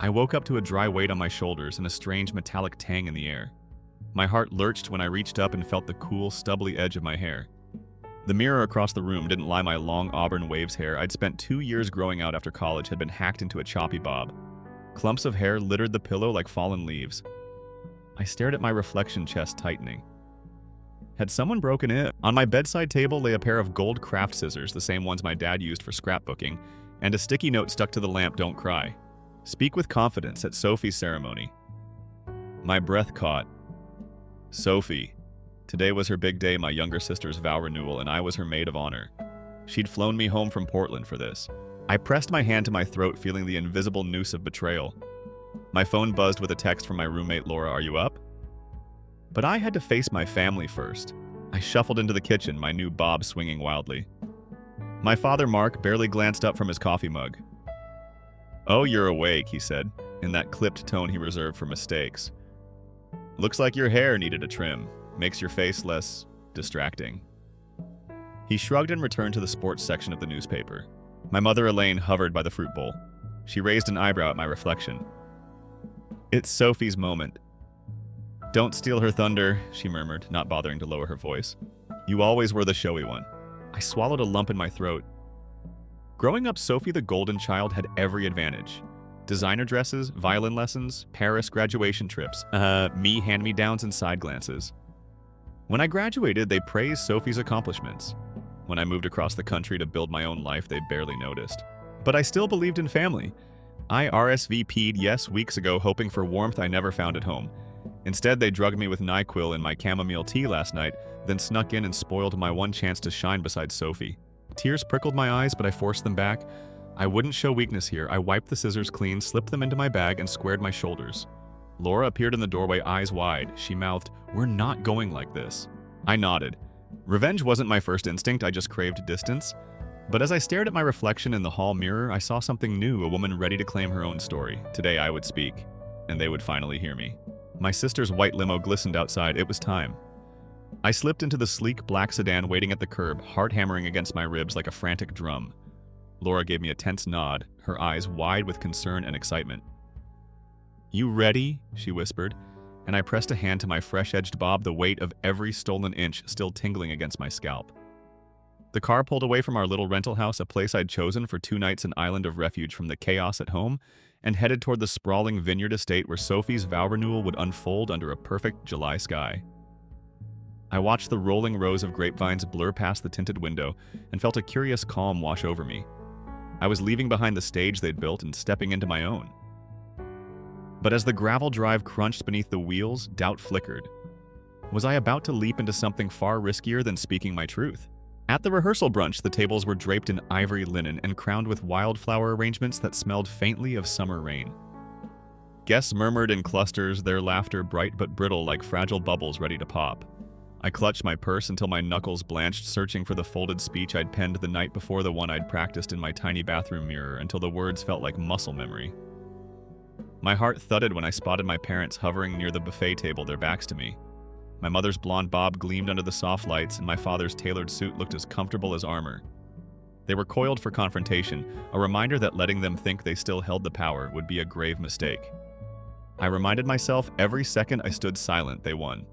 I woke up to a dry weight on my shoulders and a strange metallic tang in the air. My heart lurched when I reached up and felt the cool, stubbly edge of my hair. The mirror across the room didn't lie. My long auburn waves hair I'd spent 2 years growing out after college had been hacked into a choppy bob. Clumps of hair littered the pillow like fallen leaves. I stared at my reflection, chest tightening. Had someone broken in? On my bedside table lay a pair of gold craft scissors, the same ones my dad used for scrapbooking, and a sticky note stuck to the lamp, "Don't cry. Speak with confidence at Sophie's ceremony." My breath caught. Sophie. Today was her big day, my younger sister's vow renewal, and I was her maid of honor. She'd flown me home from Portland for this. I pressed my hand to my throat, feeling the invisible noose of betrayal. My phone buzzed with a text from my roommate, "Laura, are you up?" But I had to face my family first. I shuffled into the kitchen, my new bob swinging wildly. My father, Mark, barely glanced up from his coffee mug. "Oh, you're awake," he said, in that clipped tone he reserved for mistakes. "Looks like your hair needed a trim. Makes your face less distracting." He shrugged and returned to the sports section of the newspaper. My mother, Elaine, hovered by the fruit bowl. She raised an eyebrow at my reflection. "It's Sophie's moment." "Don't steal her thunder," she murmured, not bothering to lower her voice. "You always were the showy one." I swallowed a lump in my throat. Growing up, Sophie the golden child had every advantage. Designer dresses, violin lessons, Paris graduation trips, me hand-me-downs and side glances. When I graduated, they praised Sophie's accomplishments. When I moved across the country to build my own life, they barely noticed. But I still believed in family. I RSVP'd yes weeks ago, hoping for warmth I never found at home. Instead, they drugged me with NyQuil in my chamomile tea last night, then snuck in and spoiled my one chance to shine beside Sophie. Tears prickled my eyes, but I forced them back. I wouldn't show weakness here. I wiped the scissors clean, slipped them into my bag, and squared my shoulders. Laura appeared in the doorway, eyes wide. She mouthed, "We're not going like this." I nodded. Revenge wasn't my first instinct, I just craved distance. But as I stared at my reflection in the hall mirror, I saw something new, a woman ready to claim her own story. Today I would speak, and they would finally hear me. My sister's white limo glistened outside. It was time. I slipped into the sleek black sedan waiting at the curb, heart hammering against my ribs like a frantic drum. Laura gave me a tense nod, her eyes wide with concern and excitement. "You ready?" she whispered, and I pressed a hand to my fresh-edged bob, the weight of every stolen inch still tingling against my scalp. The car pulled away from our little rental house, a place I'd chosen for 2 nights, an island of refuge from the chaos at home, and headed toward the sprawling vineyard estate where Sophie's vow renewal would unfold under a perfect July sky. I watched the rolling rows of grapevines blur past the tinted window and felt a curious calm wash over me. I was leaving behind the stage they'd built and stepping into my own. But as the gravel drive crunched beneath the wheels, doubt flickered. Was I about to leap into something far riskier than speaking my truth? At the rehearsal brunch, the tables were draped in ivory linen and crowned with wildflower arrangements that smelled faintly of summer rain. Guests murmured in clusters, their laughter bright but brittle like fragile bubbles ready to pop. I clutched my purse until my knuckles blanched, searching for the folded speech I'd penned the night before, the one I'd practiced in my tiny bathroom mirror, until the words felt like muscle memory. My heart thudded when I spotted my parents hovering near the buffet table, their backs to me. My mother's blonde bob gleamed under the soft lights, and my father's tailored suit looked as comfortable as armor. They were coiled for confrontation, a reminder that letting them think they still held the power would be a grave mistake. I reminded myself every second I stood silent, they won.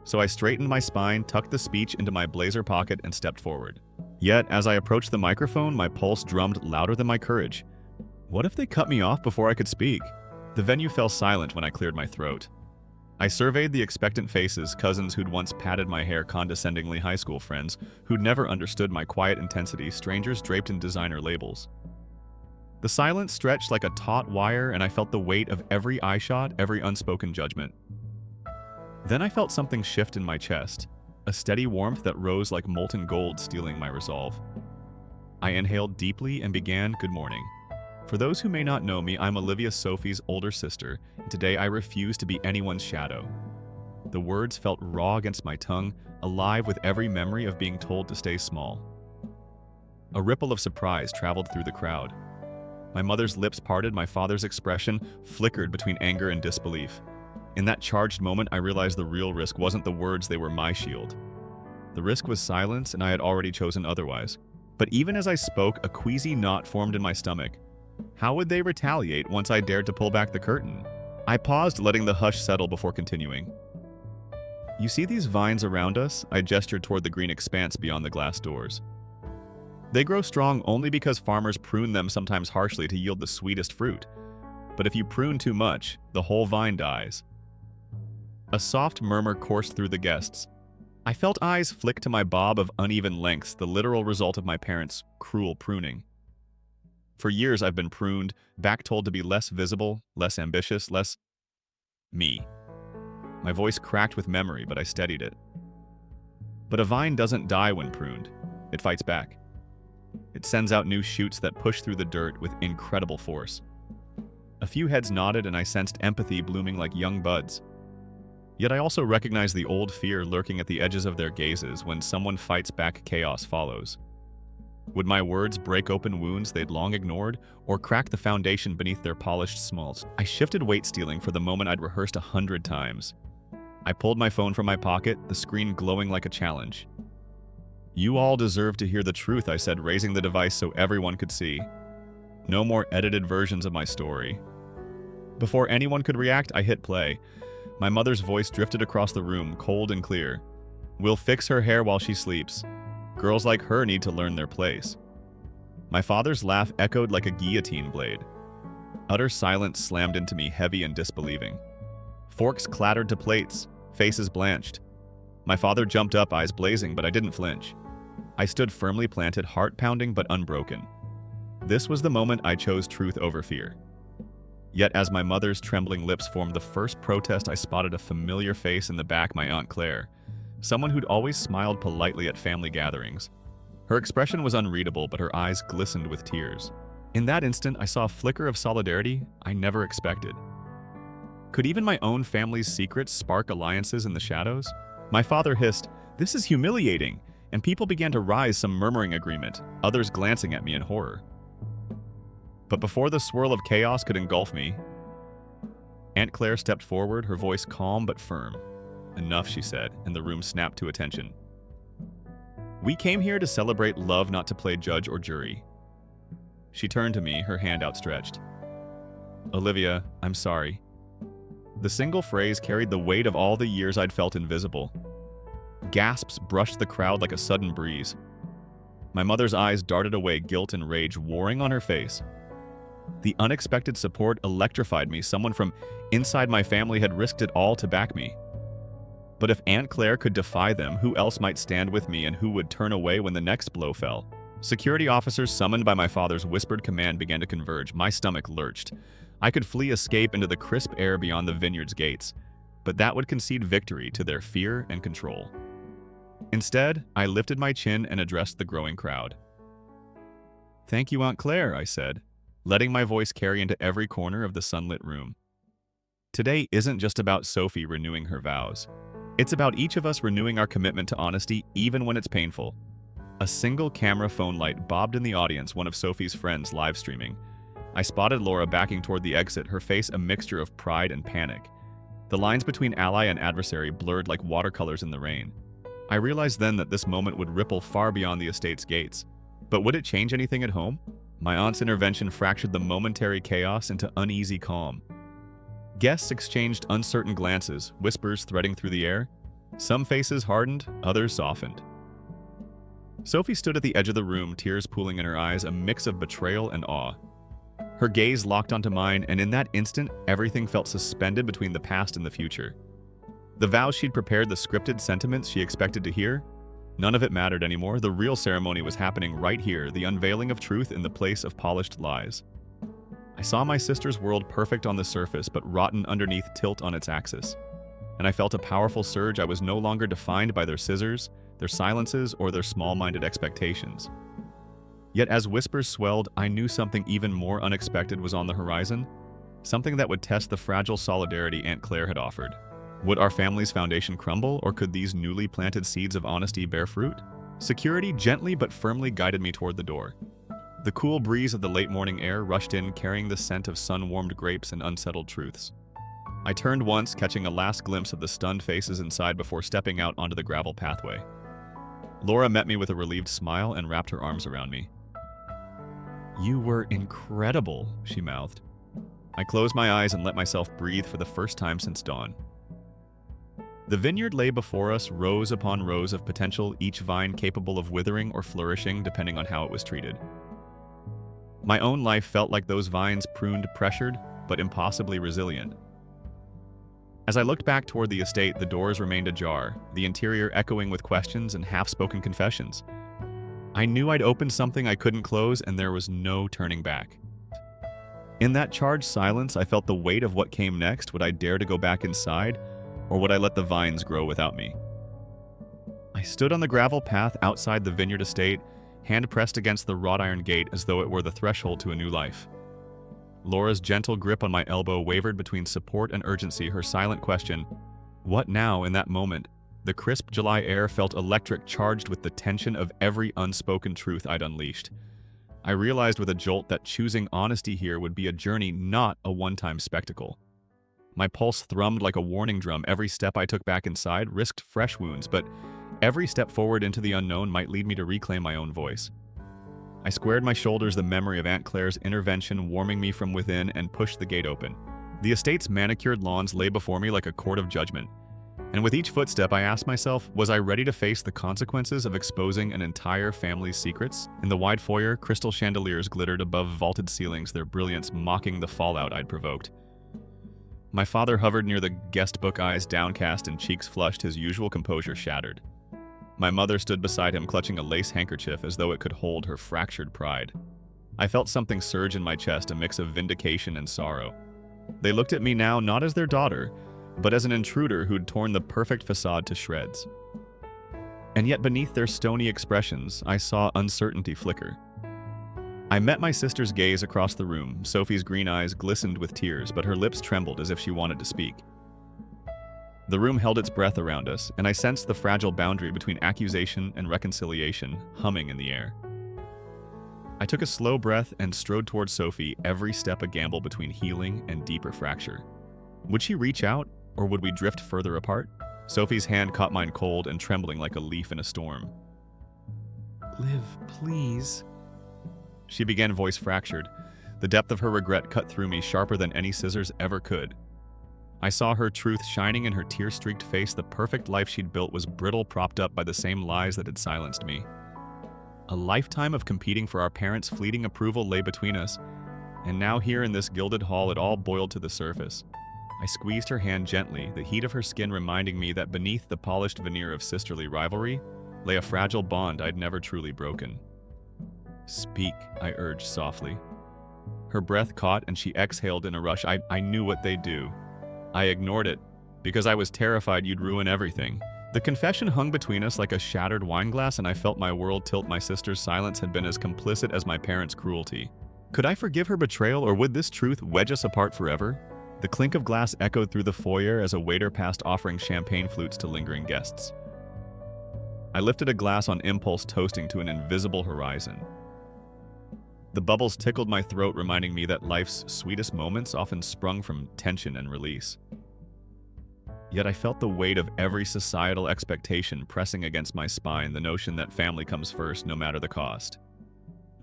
So I straightened my spine, tucked the speech into my blazer pocket, and stepped forward. Yet, as I approached the microphone, my pulse drummed louder than my courage. What if they cut me off before I could speak? The venue fell silent when I cleared my throat. I surveyed the expectant faces, cousins who'd once patted my hair condescendingly, high school friends who'd never understood my quiet intensity, strangers draped in designer labels. The silence stretched like a taut wire, and I felt the weight of every eye shot, every unspoken judgment. Then I felt something shift in my chest, a steady warmth that rose like molten gold, stealing my resolve. I inhaled deeply and began, "Good morning. For those who may not know me, I'm Olivia, Sophie's older sister, and today I refuse to be anyone's shadow." The words felt raw against my tongue, alive with every memory of being told to stay small. A ripple of surprise traveled through the crowd. My mother's lips parted, my father's expression flickered between anger and disbelief. In that charged moment, I realized the real risk wasn't the words, they were my shield. The risk was silence, and I had already chosen otherwise. But even as I spoke, a queasy knot formed in my stomach. How would they retaliate once I dared to pull back the curtain? I paused, letting the hush settle before continuing. You see these vines around us? I gestured toward the green expanse beyond the glass doors. They grow strong only because farmers prune them sometimes harshly to yield the sweetest fruit. But if you prune too much, the whole vine dies. A soft murmur coursed through the guests. I felt eyes flick to my bob of uneven lengths, the literal result of my parents' cruel pruning. For years I've been pruned, back told to be less visible, less ambitious, less me. My voice cracked with memory, but I steadied it. But a vine doesn't die when pruned. It fights back. It sends out new shoots that push through the dirt with incredible force. A few heads nodded, and I sensed empathy blooming like young buds. Yet I also recognized the old fear lurking at the edges of their gazes. When someone fights back, chaos follows. Would my words break open wounds they'd long ignored, or crack the foundation beneath their polished smalls? I shifted weight stealing for the moment I'd rehearsed 100 times. I pulled my phone from my pocket, the screen glowing like a challenge. You all deserve to hear the truth, I said, raising the device so everyone could see. No more edited versions of my story. Before anyone could react, I hit play. My mother's voice drifted across the room, cold and clear. We'll fix her hair while she sleeps. Girls like her need to learn their place. My father's laugh echoed like a guillotine blade. Utter silence slammed into me, heavy and disbelieving. Forks clattered to plates, faces blanched. My father jumped up, eyes blazing, but I didn't flinch. I stood firmly planted, heart pounding but unbroken. This was the moment I chose truth over fear. Yet as my mother's trembling lips formed the first protest, I spotted a familiar face in the back, my Aunt Claire. Someone who'd always smiled politely at family gatherings. Her expression was unreadable, but her eyes glistened with tears. In that instant, I saw a flicker of solidarity I never expected. Could even my own family's secrets spark alliances in the shadows? My father hissed, "This is humiliating," and people began to rise, some murmuring agreement, others glancing at me in horror. But before the swirl of chaos could engulf me, Aunt Claire stepped forward, her voice calm but firm. Enough, she said, and the room snapped to attention. We came here to celebrate love, not to play judge or jury. She turned to me, her hand outstretched. Olivia, I'm sorry. The single phrase carried the weight of all the years I'd felt invisible. Gasps brushed the crowd like a sudden breeze. My mother's eyes darted away, guilt and rage warring on her face. The unexpected support electrified me. Someone from inside my family had risked it all to back me. But if Aunt Claire could defy them, who else might stand with me, and who would turn away when the next blow fell? Security officers summoned by my father's whispered command began to converge. My stomach lurched. I could flee, escape into the crisp air beyond the vineyard's gates, but that would concede victory to their fear and control. Instead, I lifted my chin and addressed the growing crowd. Thank you, Aunt Claire, I said, letting my voice carry into every corner of the sunlit room. Today isn't just about Sophie renewing her vows. It's about each of us renewing our commitment to honesty, even when it's painful. A single camera phone light bobbed in the audience, one of Sophie's friends live streaming. I spotted Laura backing toward the exit, her face a mixture of pride and panic. The lines between ally and adversary blurred like watercolors in the rain. I realized then that this moment would ripple far beyond the estate's gates. But would it change anything at home? My aunt's intervention fractured the momentary chaos into uneasy calm. Guests exchanged uncertain glances, whispers threading through the air. Some faces hardened, others softened. Sophie stood at the edge of the room, tears pooling in her eyes, a mix of betrayal and awe. Her gaze locked onto mine, and in that instant, everything felt suspended between the past and the future. The vows she'd prepared, the scripted sentiments she expected to hear, none of it mattered anymore. The real ceremony was happening right here, the unveiling of truth in the place of polished lies. I saw my sister's world, perfect on the surface, but rotten underneath, tilt on its axis. And I felt a powerful surge. I was no longer defined by their scissors, their silences, or their small-minded expectations. Yet as whispers swelled, I knew something even more unexpected was on the horizon, something that would test the fragile solidarity Aunt Claire had offered. Would our family's foundation crumble, or could these newly planted seeds of honesty bear fruit? Security gently but firmly guided me toward the door. The cool breeze of the late morning air rushed in, carrying the scent of sun-warmed grapes and unsettled truths. I turned once, catching a last glimpse of the stunned faces inside before stepping out onto the gravel pathway. Laura met me with a relieved smile and wrapped her arms around me. "You were incredible," she mouthed. I closed my eyes and let myself breathe for the first time since dawn. The vineyard lay before us, rows upon rows of potential, each vine capable of withering or flourishing depending on how it was treated. My own life felt like those vines, pruned, pressured, but impossibly resilient. As I looked back toward the estate, the doors remained ajar, the interior echoing with questions and half-spoken confessions. I knew I'd opened something I couldn't close, and there was no turning back. In that charged silence, I felt the weight of what came next. Would I dare to go back inside, or would I let the vines grow without me? I stood on the gravel path outside the vineyard estate, hand pressed against the wrought iron gate as though it were the threshold to a new life. Laura's gentle grip on my elbow wavered between support and urgency, her silent question, "What now?" In that moment, the crisp July air felt electric, charged with the tension of every unspoken truth I'd unleashed. I realized with a jolt that choosing honesty here would be a journey, not a one-time spectacle. My pulse thrummed like a warning drum. Every step I took back inside risked fresh wounds, but every step forward into the unknown might lead me to reclaim my own voice. I squared my shoulders, the memory of Aunt Claire's intervention warming me from within, and pushed the gate open. The estate's manicured lawns lay before me like a court of judgment. And with each footstep, I asked myself, was I ready to face the consequences of exposing an entire family's secrets? In the wide foyer, crystal chandeliers glittered above vaulted ceilings, their brilliance mocking the fallout I'd provoked. My father hovered near the guest book, eyes downcast and cheeks flushed, his usual composure shattered. My mother stood beside him, clutching a lace handkerchief as though it could hold her fractured pride. I felt something surge in my chest, a mix of vindication and sorrow. They looked at me now not as their daughter, but as an intruder who'd torn the perfect facade to shreds. And yet beneath their stony expressions, I saw uncertainty flicker. I met my sister's gaze across the room. Sophie's green eyes glistened with tears, but her lips trembled as if she wanted to speak. The room held its breath around us, and I sensed the fragile boundary between accusation and reconciliation humming in the air. I took a slow breath and strode towards Sophie, every step a gamble between healing and deeper fracture. Would she reach out, or would we drift further apart? Sophie's hand caught mine cold and trembling like a leaf in a storm. "Liv, please," she began, voice fractured. The depth of her regret cut through me, sharper than any scissors ever could. I saw her truth shining in her tear-streaked face. The perfect life she'd built was brittle, propped up by the same lies that had silenced me. A lifetime of competing for our parents' fleeting approval lay between us, and now here in this gilded hall it all boiled to the surface. I squeezed her hand gently, the heat of her skin reminding me that beneath the polished veneer of sisterly rivalry lay a fragile bond I'd never truly broken. "Speak," I urged softly. Her breath caught and she exhaled in a rush. I knew what they'd do. I ignored it, because I was terrified you'd ruin everything. The confession hung between us like a shattered wine glass, and I felt my world tilt. My sister's silence had been as complicit as my parents' cruelty. Could I forgive her betrayal, or would this truth wedge us apart forever? The clink of glass echoed through the foyer as a waiter passed, offering champagne flutes to lingering guests. I lifted a glass on impulse, toasting to an invisible horizon. The bubbles tickled my throat, reminding me that life's sweetest moments often sprung from tension and release. Yet I felt the weight of every societal expectation pressing against my spine, the notion that family comes first no matter the cost.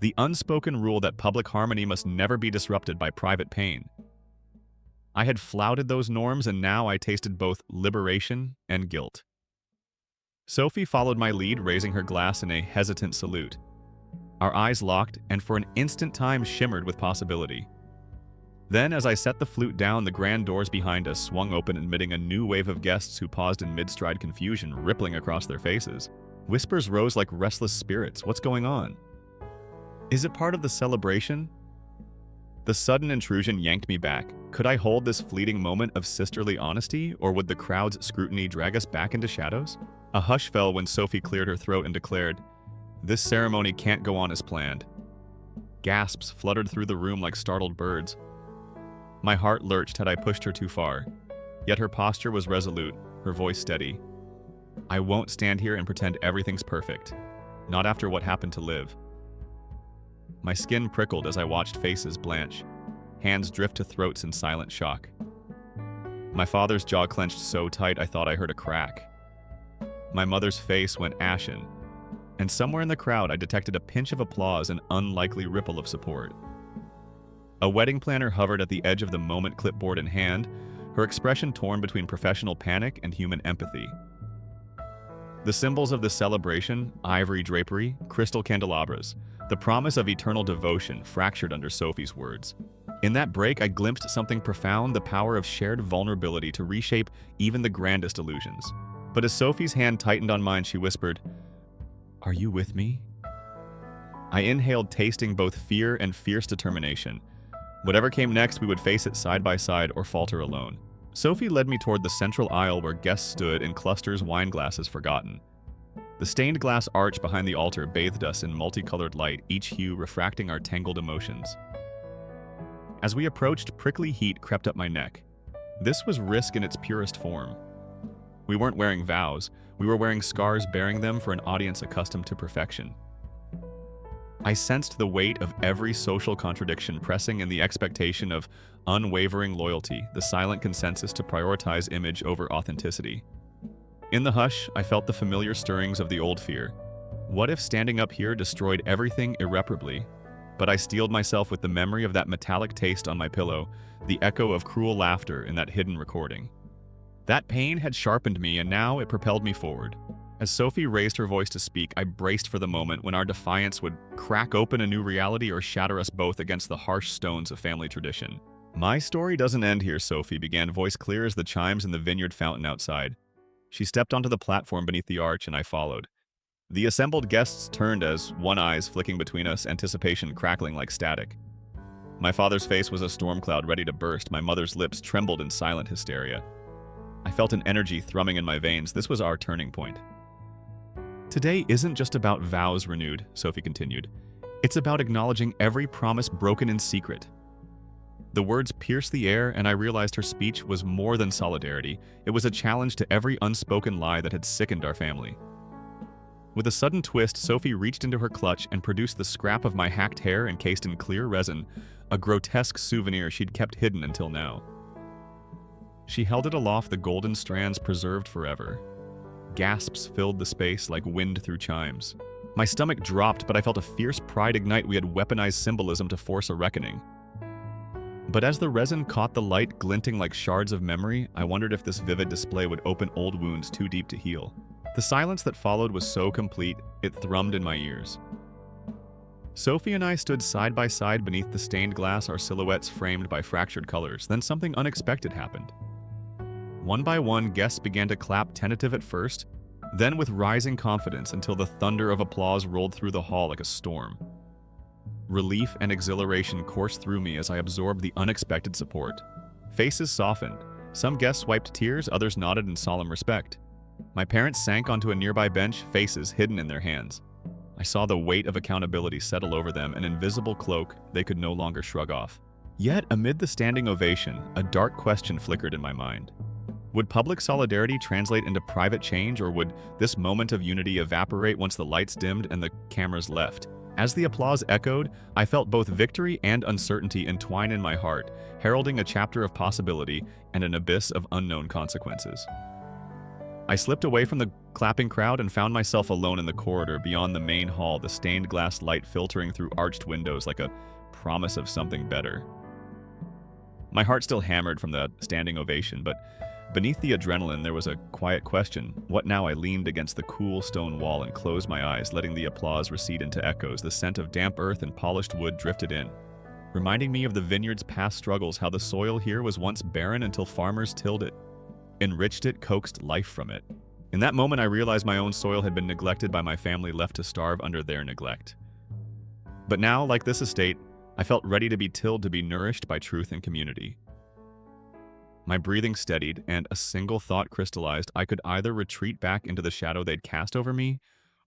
The unspoken rule that public harmony must never be disrupted by private pain. I had flouted those norms, and now I tasted both liberation and guilt. Sophie followed my lead, raising her glass in a hesitant salute. Our eyes locked, and for an instant time shimmered with possibility. Then, as I set the flute down, the grand doors behind us swung open, admitting a new wave of guests who paused in mid-stride, confusion rippling across their faces. Whispers rose like restless spirits. What's going on? Is it part of the celebration? The sudden intrusion yanked me back. Could I hold this fleeting moment of sisterly honesty, or would the crowd's scrutiny drag us back into shadows? A hush fell when Sophie cleared her throat and declared, "This ceremony can't go on as planned." Gasps fluttered through the room like startled birds. My heart lurched had I pushed her too far, yet her posture was resolute, her voice steady. "I won't stand here and pretend everything's perfect. Not after what happened to Liv." My skin prickled as I watched faces blanch, hands drift to throats in silent shock. My father's jaw clenched so tight I thought I heard a crack. My mother's face went ashen, and somewhere in the crowd I detected a pinch of applause and unlikely ripple of support. A wedding planner hovered at the edge of the moment, clipboard in hand, her expression torn between professional panic and human empathy. The symbols of the celebration, ivory drapery, crystal candelabras, the promise of eternal devotion fractured under Sophie's words. In that break, I glimpsed something profound, the power of shared vulnerability to reshape even the grandest illusions. But as Sophie's hand tightened on mine, she whispered, "Are you with me?" I inhaled, tasting both fear and fierce determination. Whatever came next, we would face it side by side or falter alone. Sophie led me toward the central aisle where guests stood in clusters, wine glasses forgotten. The stained glass arch behind the altar bathed us in multicolored light, each hue refracting our tangled emotions. As we approached, prickly heat crept up my neck. This was risk in its purest form. We weren't wearing vows, we were wearing scars bearing them for an audience accustomed to perfection. I sensed the weight of every social contradiction pressing in the expectation of unwavering loyalty, the silent consensus to prioritize image over authenticity. In the hush, I felt the familiar stirrings of the old fear. What if standing up here destroyed everything irreparably? But I steeled myself with the memory of that metallic taste on my pillow, the echo of cruel laughter in that hidden recording. That pain had sharpened me, and now it propelled me forward. As Sophie raised her voice to speak, I braced for the moment when our defiance would crack open a new reality or shatter us both against the harsh stones of family tradition. "My story doesn't end here," Sophie began, voice clear as the chimes in the vineyard fountain outside. She stepped onto the platform beneath the arch, and I followed. The assembled guests turned as, one eyes flicking between us, anticipation crackling like static. My father's face was a storm cloud ready to burst. My mother's lips trembled in silent hysteria. I felt an energy thrumming in my veins. This was our turning point. "Today isn't just about vows renewed," Sophie continued. "It's about acknowledging every promise broken in secret." The words pierced the air, and I realized her speech was more than solidarity. It was a challenge to every unspoken lie that had sickened our family. With a sudden twist, Sophie reached into her clutch and produced the scrap of my hacked hair encased in clear resin, a grotesque souvenir she'd kept hidden until now. She held it aloft, the golden strands preserved forever. Gasps filled the space like wind through chimes. My stomach dropped, but I felt a fierce pride ignite. We had weaponized symbolism to force a reckoning. But as the resin caught the light, glinting like shards of memory, I wondered if this vivid display would open old wounds too deep to heal. The silence that followed was so complete, it thrummed in my ears. Sophie and I stood side by side beneath the stained glass, our silhouettes framed by fractured colors. Then something unexpected happened. One by one, guests began to clap, tentative at first, then with rising confidence until the thunder of applause rolled through the hall like a storm. Relief and exhilaration coursed through me as I absorbed the unexpected support. Faces softened. Some guests wiped tears, others nodded in solemn respect. My parents sank onto a nearby bench, faces hidden in their hands. I saw the weight of accountability settle over them, an invisible cloak they could no longer shrug off. Yet, amid the standing ovation, a dark question flickered in my mind. Would public solidarity translate into private change, or would this moment of unity evaporate once the lights dimmed and the cameras left? As the applause echoed, I felt both victory and uncertainty entwine in my heart, heralding a chapter of possibility and an abyss of unknown consequences. I slipped away from the clapping crowd and found myself alone in the corridor beyond the main hall, the stained glass light filtering through arched windows like a promise of something better. My heart still hammered from the standing ovation, but beneath the adrenaline there was a quiet question. What now? I leaned against the cool stone wall and closed my eyes, letting the applause recede into echoes. The scent of damp earth and polished wood drifted in, reminding me of the vineyard's past struggles, how the soil here was once barren until farmers tilled it, enriched it, coaxed life from it. In that moment, I realized my own soil had been neglected by my family, left to starve under their neglect. But now, like this estate, I felt ready to be tilled, to be nourished by truth and community. My breathing steadied, and a single thought crystallized. I could either retreat back into the shadow they'd cast over me,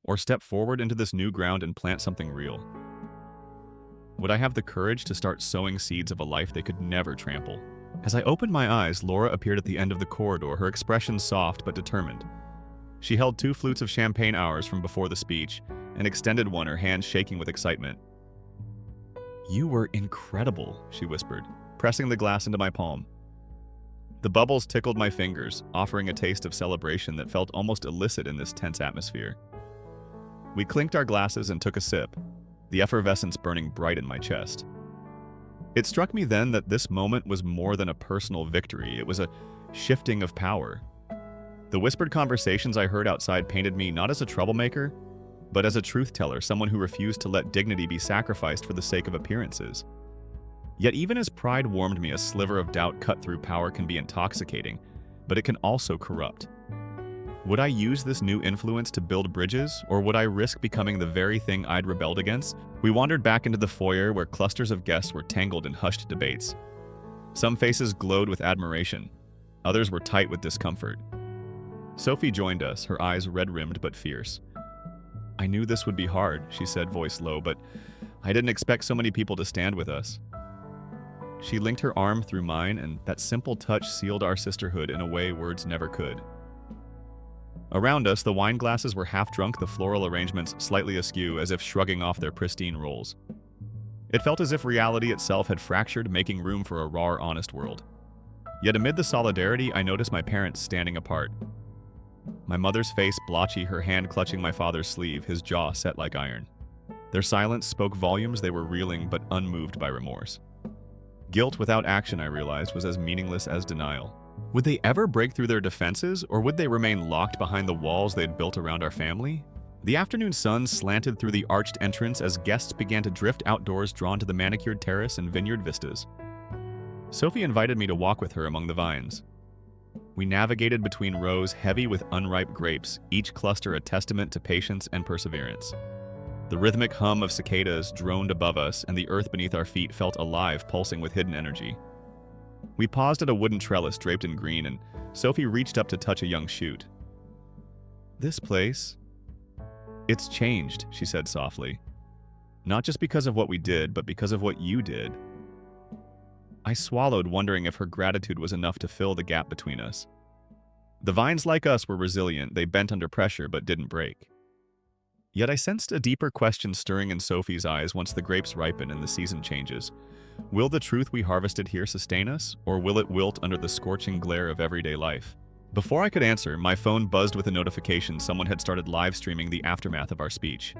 or step forward into this new ground and plant something real. Would I have the courage to start sowing seeds of a life they could never trample? As I opened my eyes, Laura appeared at the end of the corridor, her expression soft but determined. She held 2 flutes of champagne, ours from before the speech, and extended one, her hand shaking with excitement. "You were incredible," she whispered, pressing the glass into my palm. The bubbles tickled my fingers, offering a taste of celebration that felt almost illicit in this tense atmosphere. We clinked our glasses and took a sip, the effervescence burning bright in my chest. It struck me then that this moment was more than a personal victory. It was a shifting of power. The whispered conversations I heard outside painted me not as a troublemaker, but as a truth teller, someone who refused to let dignity be sacrificed for the sake of appearances. Yet even as pride warmed me, a sliver of doubt cut through power can be intoxicating, but it can also corrupt. Would I use this new influence to build bridges, or would I risk becoming the very thing I'd rebelled against? We wandered back into the foyer where clusters of guests were tangled in hushed debates. Some faces glowed with admiration, others were tight with discomfort. Sophie joined us, her eyes red-rimmed but fierce. "I knew this would be hard," she said, voice low, "but I didn't expect so many people to stand with us." She linked her arm through mine, and that simple touch sealed our sisterhood in a way words never could. Around us, the wine glasses were half drunk, the floral arrangements slightly askew, as if shrugging off their pristine roles. It felt as if reality itself had fractured, making room for a raw, honest world. Yet amid the solidarity, I noticed my parents standing apart. My mother's face blotchy, her hand clutching my father's sleeve, his jaw set like iron. Their silence spoke volumes. They were reeling but unmoved by remorse. Guilt without action, I realized, was as meaningless as denial. Would they ever break through their defenses, or would they remain locked behind the walls they had built around our family? The afternoon sun slanted through the arched entrance as guests began to drift outdoors, drawn to the manicured terrace and vineyard vistas. Sophie invited me to walk with her among the vines. We navigated between rows heavy with unripe grapes, each cluster a testament to patience and perseverance. The rhythmic hum of cicadas droned above us, and the earth beneath our feet felt alive, pulsing with hidden energy. We paused at a wooden trellis draped in green, and Sophie reached up to touch a young shoot. "This place, it's changed," she said softly. "Not just because of what we did, but because of what you did." I swallowed, wondering if her gratitude was enough to fill the gap between us. The vines, like us, were resilient. They bent under pressure but didn't break. Yet I sensed a deeper question stirring in Sophie's eyes once the grapes ripen and the season changes. Will the truth we harvested here sustain us, or will it wilt under the scorching glare of everyday life? Before I could answer, my phone buzzed with a notification. Someone had started live streaming the aftermath of our speech.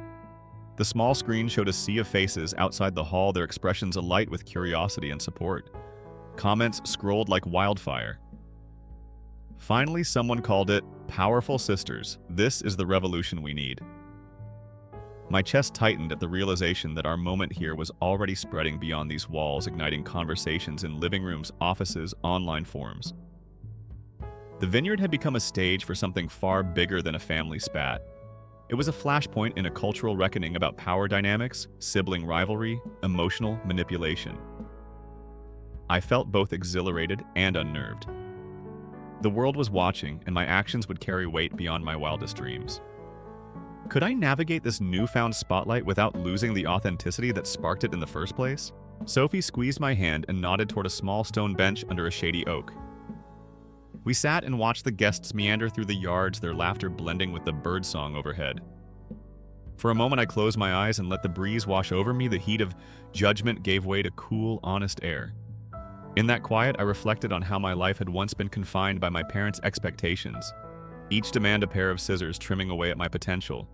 The small screen showed a sea of faces outside the hall, their expressions alight with curiosity and support. Comments scrolled like wildfire. Finally, someone called it, "Powerful sisters, this is the revolution we need." My chest tightened at the realization that our moment here was already spreading beyond these walls, igniting conversations in living rooms, offices, online forums. The vineyard had become a stage for something far bigger than a family spat. It was a flashpoint in a cultural reckoning about power dynamics, sibling rivalry, emotional manipulation. I felt both exhilarated and unnerved. The world was watching, and my actions would carry weight beyond my wildest dreams. Could I navigate this newfound spotlight without losing the authenticity that sparked it in the first place? Sophie squeezed my hand and nodded toward a small stone bench under a shady oak. We sat and watched the guests meander through the yards, their laughter blending with the birdsong overhead. For a moment I closed my eyes and let the breeze wash over me. The heat of judgment gave way to cool, honest air. In that quiet, I reflected on how my life had once been confined by my parents' expectations, each demand a pair of scissors trimming away at my potential.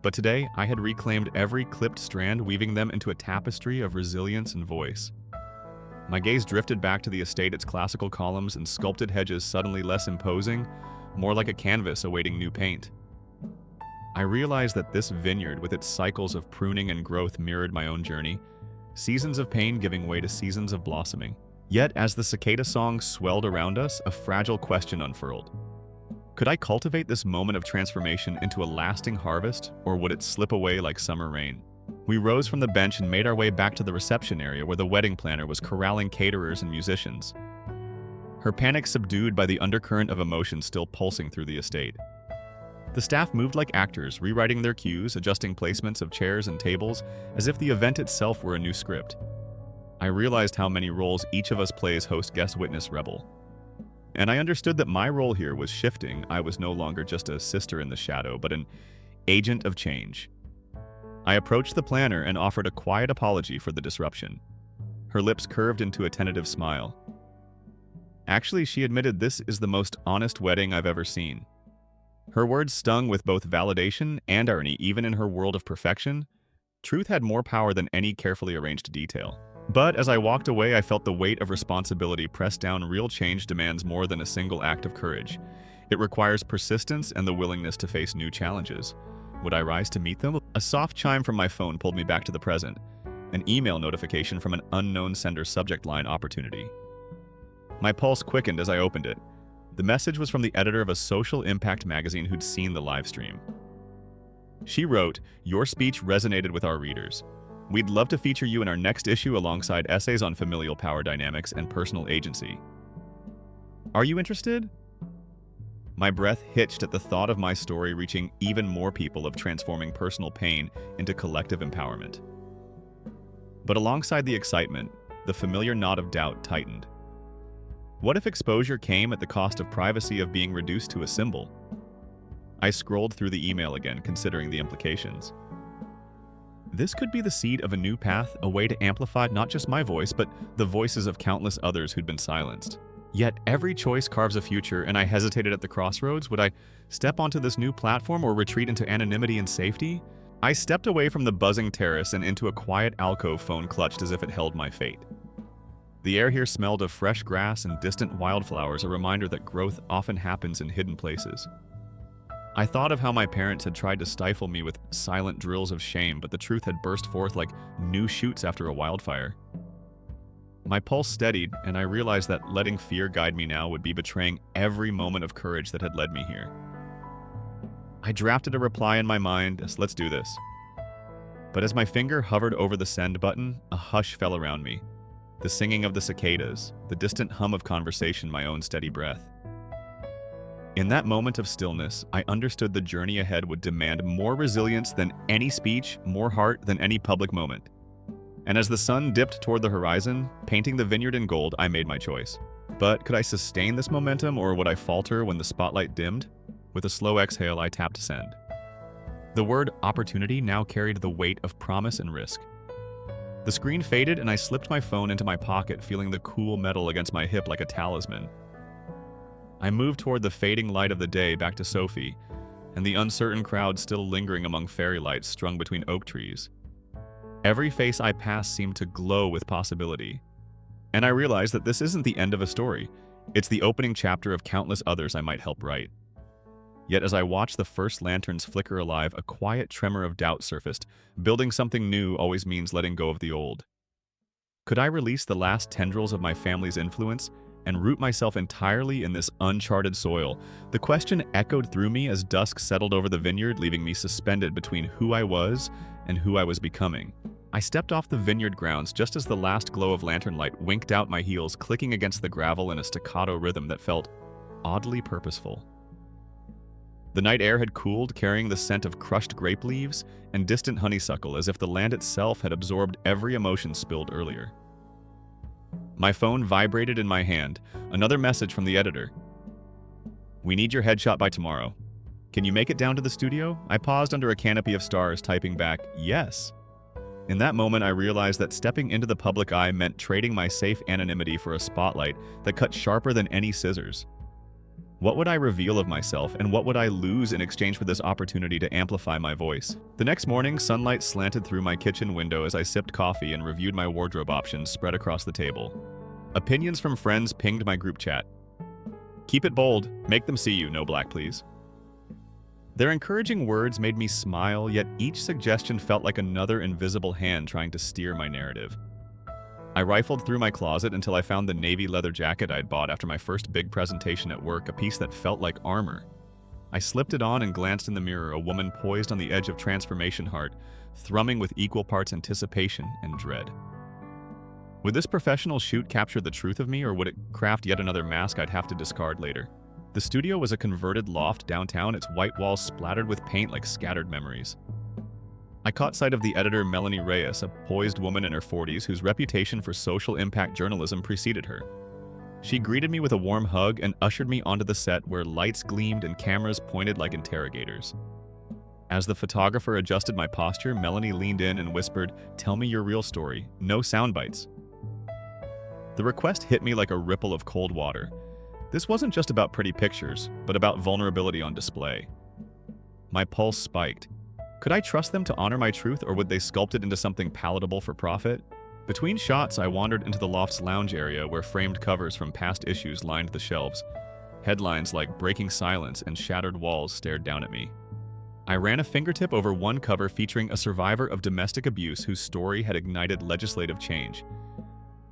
But today, I had reclaimed every clipped strand, weaving them into a tapestry of resilience and voice. My gaze drifted back to the estate, its classical columns and sculpted hedges suddenly less imposing, more like a canvas awaiting new paint. I realized that this vineyard, with its cycles of pruning and growth, mirrored my own journey, seasons of pain giving way to seasons of blossoming. Yet, as the cicada song swelled around us, a fragile question unfurled. Could I cultivate this moment of transformation into a lasting harvest, or would it slip away like summer rain? We rose from the bench and made our way back to the reception area where the wedding planner was corralling caterers and musicians, her panic subdued by the undercurrent of emotion still pulsing through the estate. The staff moved like actors, rewriting their cues, adjusting placements of chairs and tables, as if the event itself were a new script. I realized how many roles each of us plays: host, guest, witness, rebel. And I understood that my role here was shifting. I was no longer just a sister in the shadow, but an agent of change. I approached the planner and offered a quiet apology for the disruption. Her lips curved into a tentative smile. Actually, she admitted, this is the most honest wedding I've ever seen. Her words stung with both validation and irony. Even in her world of perfection, truth had more power than any carefully arranged detail. But as I walked away, I felt the weight of responsibility press down. Real change demands more than a single act of courage. It requires persistence and the willingness to face new challenges. Would I rise to meet them? A soft chime from my phone pulled me back to the present. An email notification from an unknown sender, subject line opportunity. My pulse quickened as I opened it. The message was from the editor of a social impact magazine who'd seen the live stream. She wrote, "Your speech resonated with our readers. We'd love to feature you in our next issue alongside essays on familial power dynamics and personal agency. Are you interested?" My breath hitched at the thought of my story reaching even more people, of transforming personal pain into collective empowerment. But alongside the excitement, the familiar knot of doubt tightened. What if exposure came at the cost of privacy, of being reduced to a symbol? I scrolled through the email again, considering the implications. This could be the seed of a new path, a way to amplify not just my voice, but the voices of countless others who'd been silenced. Yet every choice carves a future, and I hesitated at the crossroads. Would I step onto this new platform or retreat into anonymity and safety? I stepped away from the buzzing terrace and into a quiet alcove, phone clutched as if it held my fate. The air here smelled of fresh grass and distant wildflowers, a reminder that growth often happens in hidden places. I thought of how my parents had tried to stifle me with silent drills of shame, but the truth had burst forth like new shoots after a wildfire. My pulse steadied, and I realized that letting fear guide me now would be betraying every moment of courage that had led me here. I drafted a reply in my mind as, "Let's do this." But as my finger hovered over the send button, a hush fell around me. The singing of the cicadas, the distant hum of conversation, my own steady breath. In that moment of stillness, I understood the journey ahead would demand more resilience than any speech, more heart than any public moment. And as the sun dipped toward the horizon, painting the vineyard in gold, I made my choice. But could I sustain this momentum, or would I falter when the spotlight dimmed? With a slow exhale, I tapped send. The word opportunity now carried the weight of promise and risk. The screen faded, and I slipped my phone into my pocket, feeling the cool metal against my hip like a talisman. I moved toward the fading light of the day, back to Sophie, and the uncertain crowd still lingering among fairy lights strung between oak trees. Every face I passed seemed to glow with possibility. And I realized that this isn't the end of a story. It's the opening chapter of countless others I might help write. Yet as I watched the first lanterns flicker alive, a quiet tremor of doubt surfaced. Building something new always means letting go of the old. Could I release the last tendrils of my family's influence and root myself entirely in this uncharted soil? The question echoed through me as dusk settled over the vineyard, leaving me suspended between who I was and who I was becoming. I stepped off the vineyard grounds just as the last glow of lantern light winked out my heels, clicking against the gravel in a staccato rhythm that felt oddly purposeful. The night air had cooled, carrying the scent of crushed grape leaves and distant honeysuckle, as if the land itself had absorbed every emotion spilled earlier. My phone vibrated in my hand, another message from the editor. "We need your headshot by tomorrow. Can you make it down to the studio?" I paused under a canopy of stars, typing back, "Yes." In that moment, I realized that stepping into the public eye meant trading my safe anonymity for a spotlight that cut sharper than any scissors. What would I reveal of myself, and what would I lose in exchange for this opportunity to amplify my voice? The next morning, sunlight slanted through my kitchen window as I sipped coffee and reviewed my wardrobe options spread across the table. Opinions from friends pinged my group chat. "Keep it bold. Make them see you. No black, please." Their encouraging words made me smile, yet each suggestion felt like another invisible hand trying to steer my narrative. I rifled through my closet until I found the navy leather jacket I'd bought after my first big presentation at work, a piece that felt like armor. I slipped it on and glanced in the mirror, a woman poised on the edge of transformation, heart thrumming with equal parts anticipation and dread. Would this professional shoot capture the truth of me, or would it craft yet another mask I'd have to discard later? The studio was a converted loft downtown, its white walls splattered with paint like scattered memories. I caught sight of the editor, Melanie Reyes, a poised woman in her 40s whose reputation for social impact journalism preceded her. She greeted me with a warm hug and ushered me onto the set, where lights gleamed and cameras pointed like interrogators. As the photographer adjusted my posture, Melanie leaned in and whispered, "Tell me your real story. No sound bites." The request hit me like a ripple of cold water. This wasn't just about pretty pictures, but about vulnerability on display. My pulse spiked. Could I trust them to honor my truth, or would they sculpt it into something palatable for profit? Between shots, I wandered into the loft's lounge area where framed covers from past issues lined the shelves. Headlines like "Breaking Silence" and "Shattered Walls" stared down at me. I ran a fingertip over one cover featuring a survivor of domestic abuse whose story had ignited legislative change.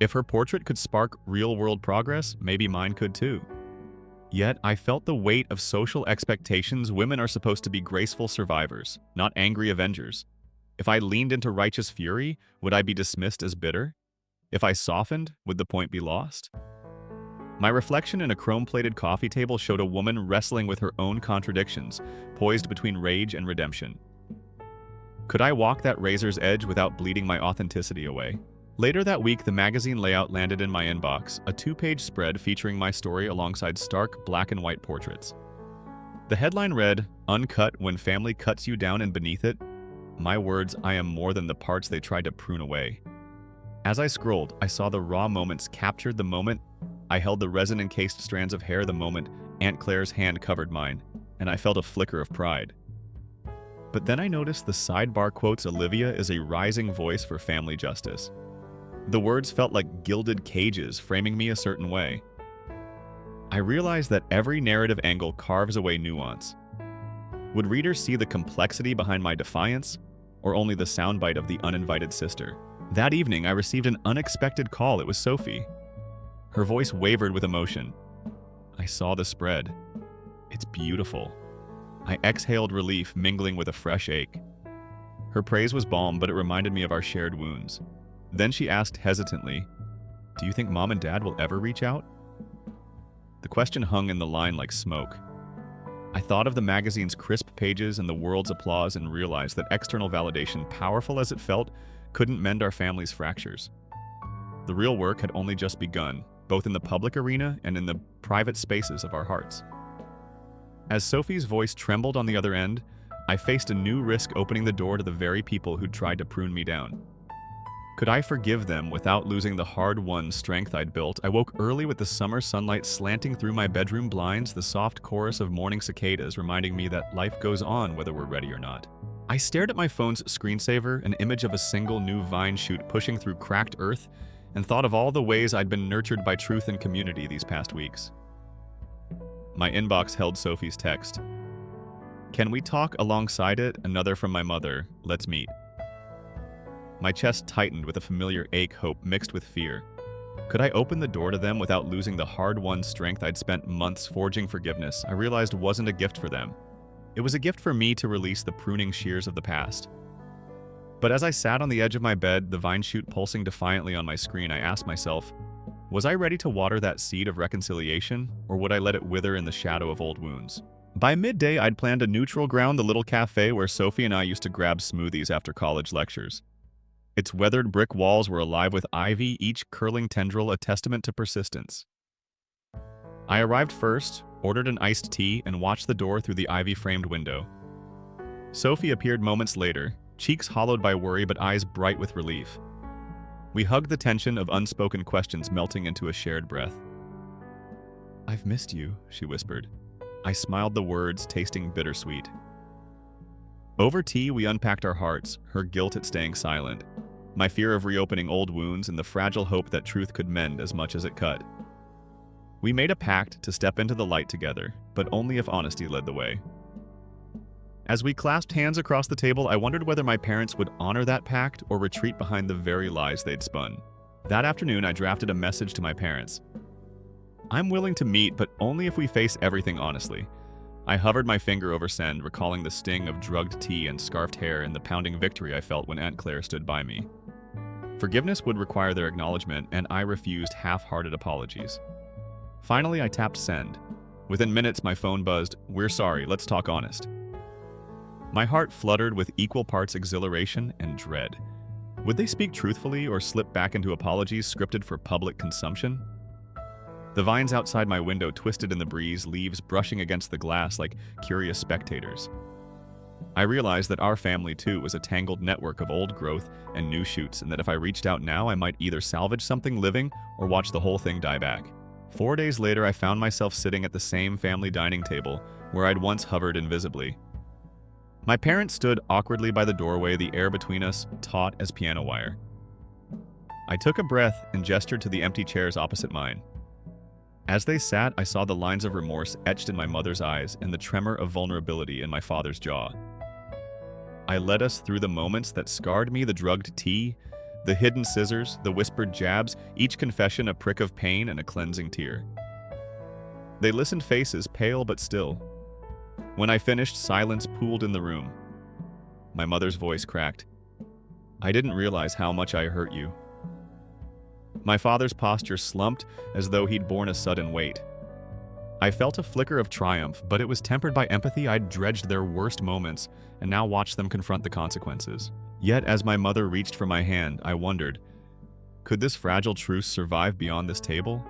If her portrait could spark real-world progress, maybe mine could too. Yet, I felt the weight of social expectations. Women are supposed to be graceful survivors, not angry avengers. If I leaned into righteous fury, would I be dismissed as bitter? If I softened, would the point be lost? My reflection in a chrome-plated coffee table showed a woman wrestling with her own contradictions, poised between rage and redemption. Could I walk that razor's edge without bleeding my authenticity away? Later that week, the magazine layout landed in my inbox, a 2-page spread featuring my story alongside stark black and white portraits. The headline read, "Uncut when family cuts you down, and beneath it, my words, I am more than the parts they tried to prune away." As I scrolled, I saw the raw moments captured, the moment I held the resin-encased strands of hair, the moment Aunt Claire's hand covered mine, and I felt a flicker of pride. But then I noticed the sidebar quotes, "Olivia is a rising voice for family justice." The words felt like gilded cages framing me a certain way. I realized that every narrative angle carves away nuance. Would readers see the complexity behind my defiance, or only the soundbite of the uninvited sister? That evening, I received an unexpected call. It was Sophie. Her voice wavered with emotion. I saw the spread. "It's beautiful." I exhaled relief, mingling with a fresh ache. Her praise was balm, but it reminded me of our shared wounds. Then she asked hesitantly, "Do you think Mom and Dad will ever reach out?" The question hung in the line like smoke. I thought of the magazine's crisp pages and the world's applause and realized that external validation, powerful as it felt, couldn't mend our family's fractures. The real work had only just begun, both in the public arena and in the private spaces of our hearts. As Sophie's voice trembled on the other end, I faced a new risk, opening the door to the very people who'd tried to prune me down. Could I forgive them without losing the hard-won strength I'd built? I woke early with the summer sunlight slanting through my bedroom blinds, the soft chorus of morning cicadas reminding me that life goes on whether we're ready or not. I stared at my phone's screensaver, an image of a single new vine shoot pushing through cracked earth, and thought of all the ways I'd been nurtured by truth and community these past weeks. My inbox held Sophie's text. "Can we talk?" Alongside it, another from my mother, "Let's meet." My chest tightened with a familiar ache, hope mixed with fear. Could I open the door to them without losing the hard-won strength I'd spent months forging? Forgiveness, I realized, wasn't a gift for them. It was a gift for me to release the pruning shears of the past. But as I sat on the edge of my bed, the vine shoot pulsing defiantly on my screen, I asked myself, was I ready to water that seed of reconciliation, or would I let it wither in the shadow of old wounds? By midday, I'd planned a neutral ground, the little cafe where Sophie and I used to grab smoothies after college lectures. Its weathered brick walls were alive with ivy, each curling tendril a testament to persistence. I arrived first, ordered an iced tea, and watched the door through the ivy-framed window. Sophie appeared moments later, cheeks hollowed by worry but eyes bright with relief. We hugged, the tension of unspoken questions melting into a shared breath. "I've missed you," she whispered. I smiled, the words tasting bittersweet. Over tea, we unpacked our hearts, her guilt at staying silent, my fear of reopening old wounds, and the fragile hope that truth could mend as much as it cut. We made a pact to step into the light together, but only if honesty led the way. As we clasped hands across the table, I wondered whether my parents would honor that pact or retreat behind the very lies they'd spun. That afternoon, I drafted a message to my parents. "I'm willing to meet, but only if we face everything honestly." I hovered my finger over send, recalling the sting of drugged tea and scarfed hair and the pounding victory I felt when Aunt Claire stood by me. Forgiveness would require their acknowledgement, and I refused half-hearted apologies. Finally, I tapped send. Within minutes, my phone buzzed. "We're sorry, let's talk honest." My heart fluttered with equal parts exhilaration and dread. Would they speak truthfully or slip back into apologies scripted for public consumption? The vines outside my window twisted in the breeze, leaves brushing against the glass like curious spectators. I realized that our family, too, was a tangled network of old growth and new shoots, and that if I reached out now, I might either salvage something living or watch the whole thing die back. 4 days later, I found myself sitting at the same family dining table where I'd once hovered invisibly. My parents stood awkwardly by the doorway, the air between us taut as piano wire. I took a breath and gestured to the empty chairs opposite mine. As they sat, I saw the lines of remorse etched in my mother's eyes and the tremor of vulnerability in my father's jaw. I led us through the moments that scarred me, the drugged tea, the hidden scissors, the whispered jabs, each confession a prick of pain and a cleansing tear. They listened, faces pale but still. When I finished, silence pooled in the room. My mother's voice cracked. "I didn't realize how much I hurt you." My father's posture slumped as though he'd borne a sudden weight. I felt a flicker of triumph, but it was tempered by empathy. I'd dredged their worst moments and now watched them confront the consequences. Yet, as my mother reached for my hand, I wondered, could this fragile truce survive beyond this table?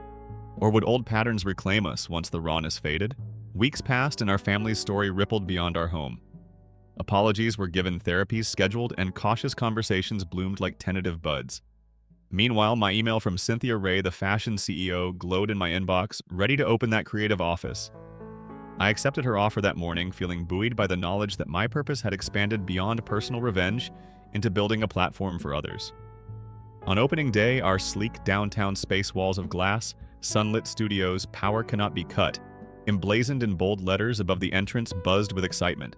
Or would old patterns reclaim us once the rawness faded? Weeks passed and our family's story rippled beyond our home. Apologies were given, therapies scheduled, and cautious conversations bloomed like tentative buds. Meanwhile, my email from Cynthia Ray, the fashion CEO, glowed in my inbox, ready to open that creative office. I accepted her offer that morning, feeling buoyed by the knowledge that my purpose had expanded beyond personal revenge into building a platform for others. On opening day, our sleek downtown space walls of glass, sunlit studios, power cannot be cut, emblazoned in bold letters above the entrance, buzzed with excitement.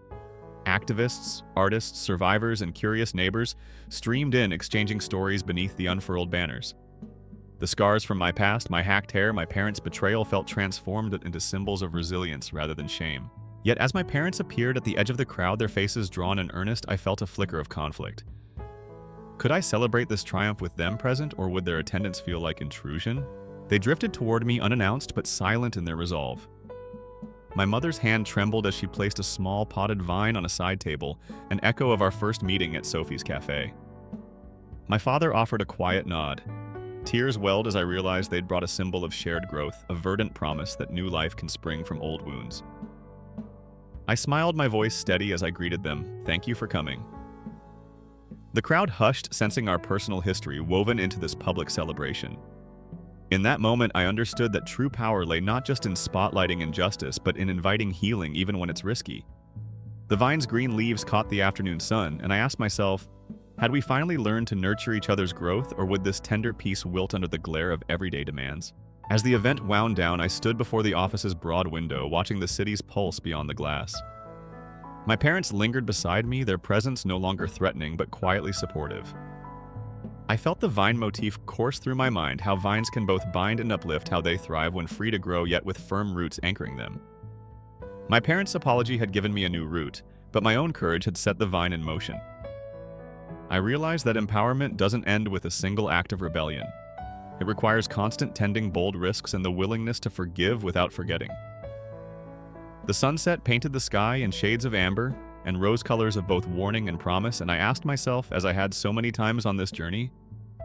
Activists, artists, survivors, and curious neighbors streamed in, exchanging stories beneath the unfurled banners. The scars from my past, my hacked hair, my parents' betrayal felt transformed into symbols of resilience rather than shame. Yet as my parents appeared at the edge of the crowd, their faces drawn in earnest, I felt a flicker of conflict. Could I celebrate this triumph with them present, or would their attendance feel like intrusion? They drifted toward me unannounced but silent in their resolve. My mother's hand trembled as she placed a small potted vine on a side table, an echo of our first meeting at Sophie's Cafe. My father offered a quiet nod. Tears welled as I realized they'd brought a symbol of shared growth, a verdant promise that new life can spring from old wounds. I smiled, my voice steady as I greeted them. "Thank you for coming." The crowd hushed, sensing our personal history woven into this public celebration. In that moment, I understood that true power lay not just in spotlighting injustice, but in inviting healing even when it's risky. The vine's green leaves caught the afternoon sun, and I asked myself, had we finally learned to nurture each other's growth, or would this tender peace wilt under the glare of everyday demands? As the event wound down, I stood before the office's broad window, watching the city's pulse beyond the glass. My parents lingered beside me, their presence no longer threatening, but quietly supportive. I felt the vine motif course through my mind, how vines can both bind and uplift, how they thrive when free to grow yet with firm roots anchoring them. My parents' apology had given me a new route, but my own courage had set the vine in motion. I realized that empowerment doesn't end with a single act of rebellion. It requires constant tending, bold risks, and the willingness to forgive without forgetting. The sunset painted the sky in shades of amber and rose colors of both warning and promise, and I asked myself, as I had so many times on this journey,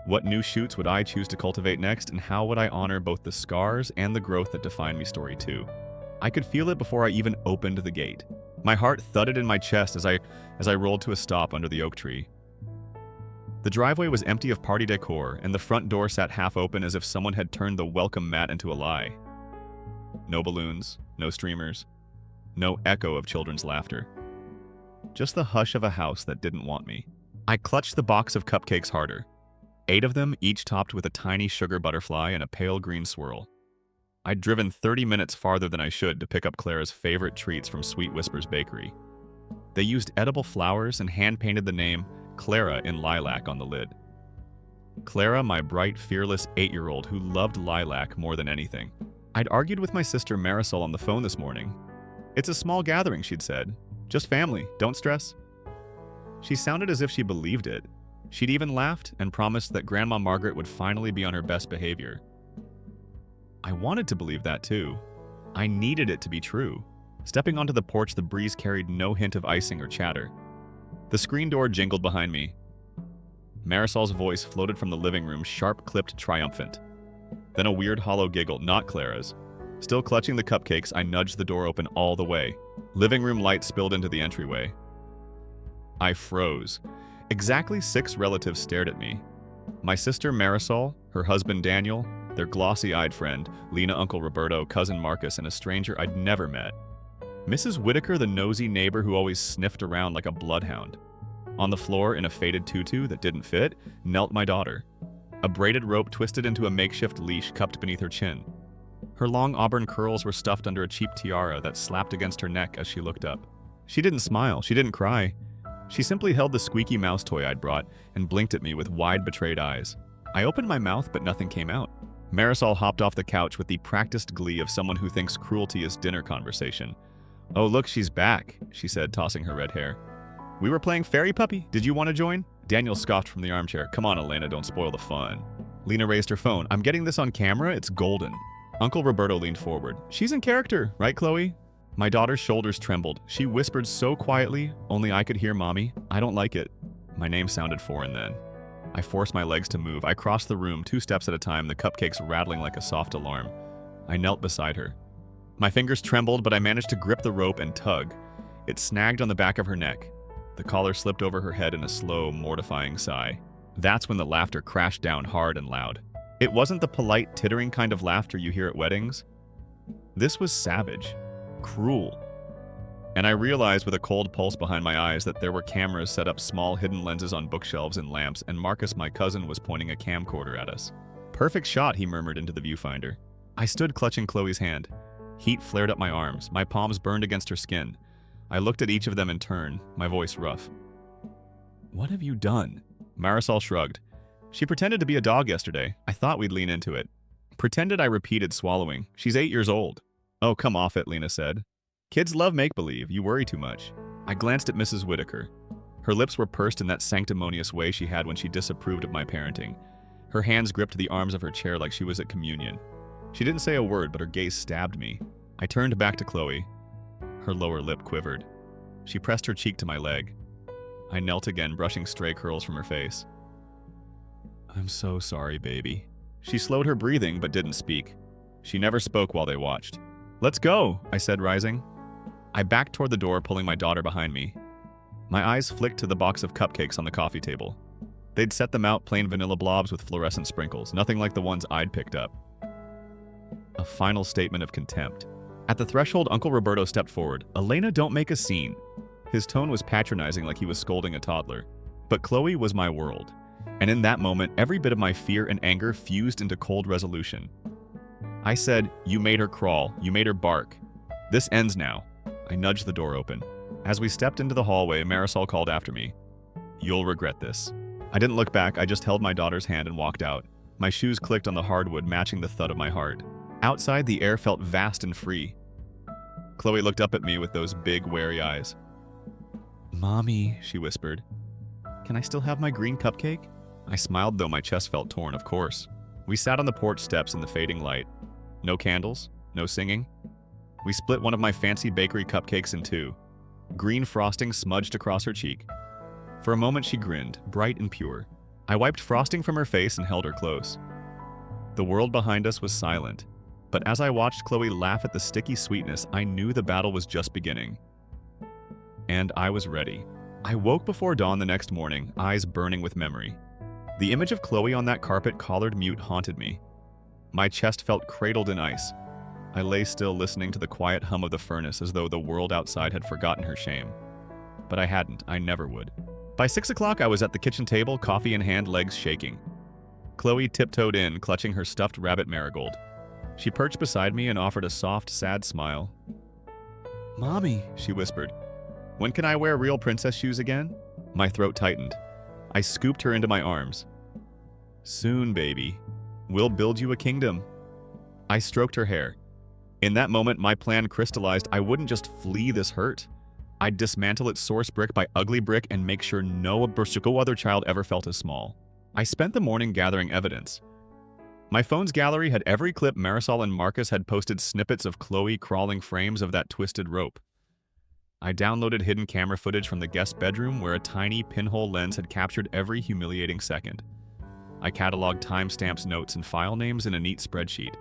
what new shoots would I choose to cultivate next, and how would I honor both the scars and the growth that defined me? Story 2. I could feel it before I even opened the gate. My heart thudded in my chest as I rolled to a stop under the oak tree. The driveway was empty of party decor, and the front door sat half open as if someone had turned the welcome mat into a lie. No balloons, no streamers, no echo of children's laughter. Just the hush of a house that didn't want me. I clutched the box of cupcakes harder. 8 of them, each topped with a tiny sugar butterfly and a pale green swirl. I'd driven 30 minutes farther than I should to pick up Clara's favorite treats from Sweet Whispers Bakery. They used edible flowers and hand-painted the name Clara in lilac on the lid. Clara, my bright, fearless 8-year-old who loved lilac more than anything. I'd argued with my sister Marisol on the phone this morning. "It's a small gathering," she'd said. "Just family, don't stress." She sounded as if she believed it. She'd even laughed and promised that Grandma Margaret would finally be on her best behavior. I wanted to believe that too. I needed it to be true. Stepping onto the porch, the breeze carried no hint of icing or chatter. The screen door jingled behind me. Marisol's voice floated from the living room, sharp-clipped, triumphant. Then a weird hollow giggle, not Clara's. Still clutching the cupcakes, I nudged the door open all the way. Living room light spilled into the entryway. I froze. Exactly 6 relatives stared at me. My sister Marisol, her husband Daniel, their glossy-eyed friend, Lena, Uncle Roberto, cousin Marcus, and a stranger I'd never met. Mrs. Whitaker, the nosy neighbor who always sniffed around like a bloodhound. On the floor, in a faded tutu that didn't fit, knelt my daughter. A braided rope twisted into a makeshift leash cupped beneath her chin. Her long auburn curls were stuffed under a cheap tiara that slapped against her neck as she looked up. She didn't smile, she didn't cry. She simply held the squeaky mouse toy I'd brought and blinked at me with wide, betrayed eyes. I opened my mouth, but nothing came out. Marisol hopped off the couch with the practiced glee of someone who thinks cruelty is dinner conversation. "Oh, look, she's back," she said, tossing her red hair. "We were playing Fairy Puppy. Did you want to join?" Daniel scoffed from the armchair. "Come on, Elena, don't spoil the fun." Lena raised her phone. "I'm getting this on camera. It's golden." Uncle Roberto leaned forward. "She's in character, right, Chloe?" My daughter's shoulders trembled. She whispered so quietly, only I could hear, "Mommy, I don't like it." My name sounded foreign then. I forced my legs to move. I crossed the room 2 steps at a time, the cupcakes rattling like a soft alarm. I knelt beside her. My fingers trembled, but I managed to grip the rope and tug. It snagged on the back of her neck. The collar slipped over her head in a slow, mortifying sigh. That's when the laughter crashed down hard and loud. It wasn't the polite, tittering kind of laughter you hear at weddings. This was savage, cruel. And I realized with a cold pulse behind my eyes that there were cameras set up, small hidden lenses on bookshelves and lamps, and Marcus, my cousin, was pointing a camcorder at us. "Perfect shot," he murmured into the viewfinder. I stood clutching Chloe's hand. Heat flared up my arms. My palms burned against her skin. I looked at each of them in turn, my voice rough. "What have you done?" Marisol shrugged. "She pretended to be a dog yesterday. I thought we'd lean into it." "Pretended," I repeated, swallowing. "She's 8 years old." "Oh, come off it," Lena said. "Kids love make-believe. You worry too much." I glanced at Mrs. Whitaker. Her lips were pursed in that sanctimonious way she had when she disapproved of my parenting. Her hands gripped the arms of her chair like she was at communion. She didn't say a word, but her gaze stabbed me. I turned back to Chloe. Her lower lip quivered. She pressed her cheek to my leg. I knelt again, brushing stray curls from her face. "I'm so sorry, baby." She slowed her breathing, but didn't speak. She never spoke while they watched. "Let's go," I said, rising. I backed toward the door, pulling my daughter behind me. My eyes flicked to the box of cupcakes on the coffee table. They'd set them out, plain vanilla blobs with fluorescent sprinkles, nothing like the ones I'd picked up. A final statement of contempt. At the threshold, Uncle Roberto stepped forward. "Elena, don't make a scene." His tone was patronizing, like he was scolding a toddler. But Chloe was my world. And in that moment, every bit of my fear and anger fused into cold resolution. I said, "You made her crawl. You made her bark. This ends now." I nudged the door open. As we stepped into the hallway, Marisol called after me. "You'll regret this." I didn't look back. I just held my daughter's hand and walked out. My shoes clicked on the hardwood, matching the thud of my heart. Outside, the air felt vast and free. Chloe looked up at me with those big, wary eyes. "Mommy," she whispered. "Can I still have my green cupcake?" I smiled, though my chest felt torn, of course. We sat on the porch steps in the fading light. No candles, no singing. We split one of my fancy bakery cupcakes in two. Green frosting smudged across her cheek. For a moment she grinned, bright and pure. I wiped frosting from her face and held her close. The world behind us was silent, but as I watched Chloe laugh at the sticky sweetness, I knew the battle was just beginning. And I was ready. I woke before dawn the next morning, eyes burning with memory. The image of Chloe on that carpet, collared mute, haunted me. My chest felt cradled in ice. I lay still, listening to the quiet hum of the furnace, as though the world outside had forgotten her shame. But I hadn't. I never would. By 6 o'clock, I was at the kitchen table, coffee in hand, legs shaking. Chloe tiptoed in, clutching her stuffed rabbit marigold. She perched beside me and offered a soft, sad smile. "Mommy," she whispered. "When can I wear real princess shoes again?" My throat tightened. I scooped her into my arms. "Soon, baby. We'll build you a kingdom." I stroked her hair. In that moment, my plan crystallized. I wouldn't just flee this hurt. I'd dismantle it source brick by ugly brick and make sure no other child ever felt as small. I spent the morning gathering evidence. My phone's gallery had every clip Marisol and Marcus had posted, snippets of Chloe crawling, frames of that twisted rope. I downloaded hidden camera footage from the guest bedroom where a tiny pinhole lens had captured every humiliating second. I cataloged timestamps, notes, and file names in a neat spreadsheet.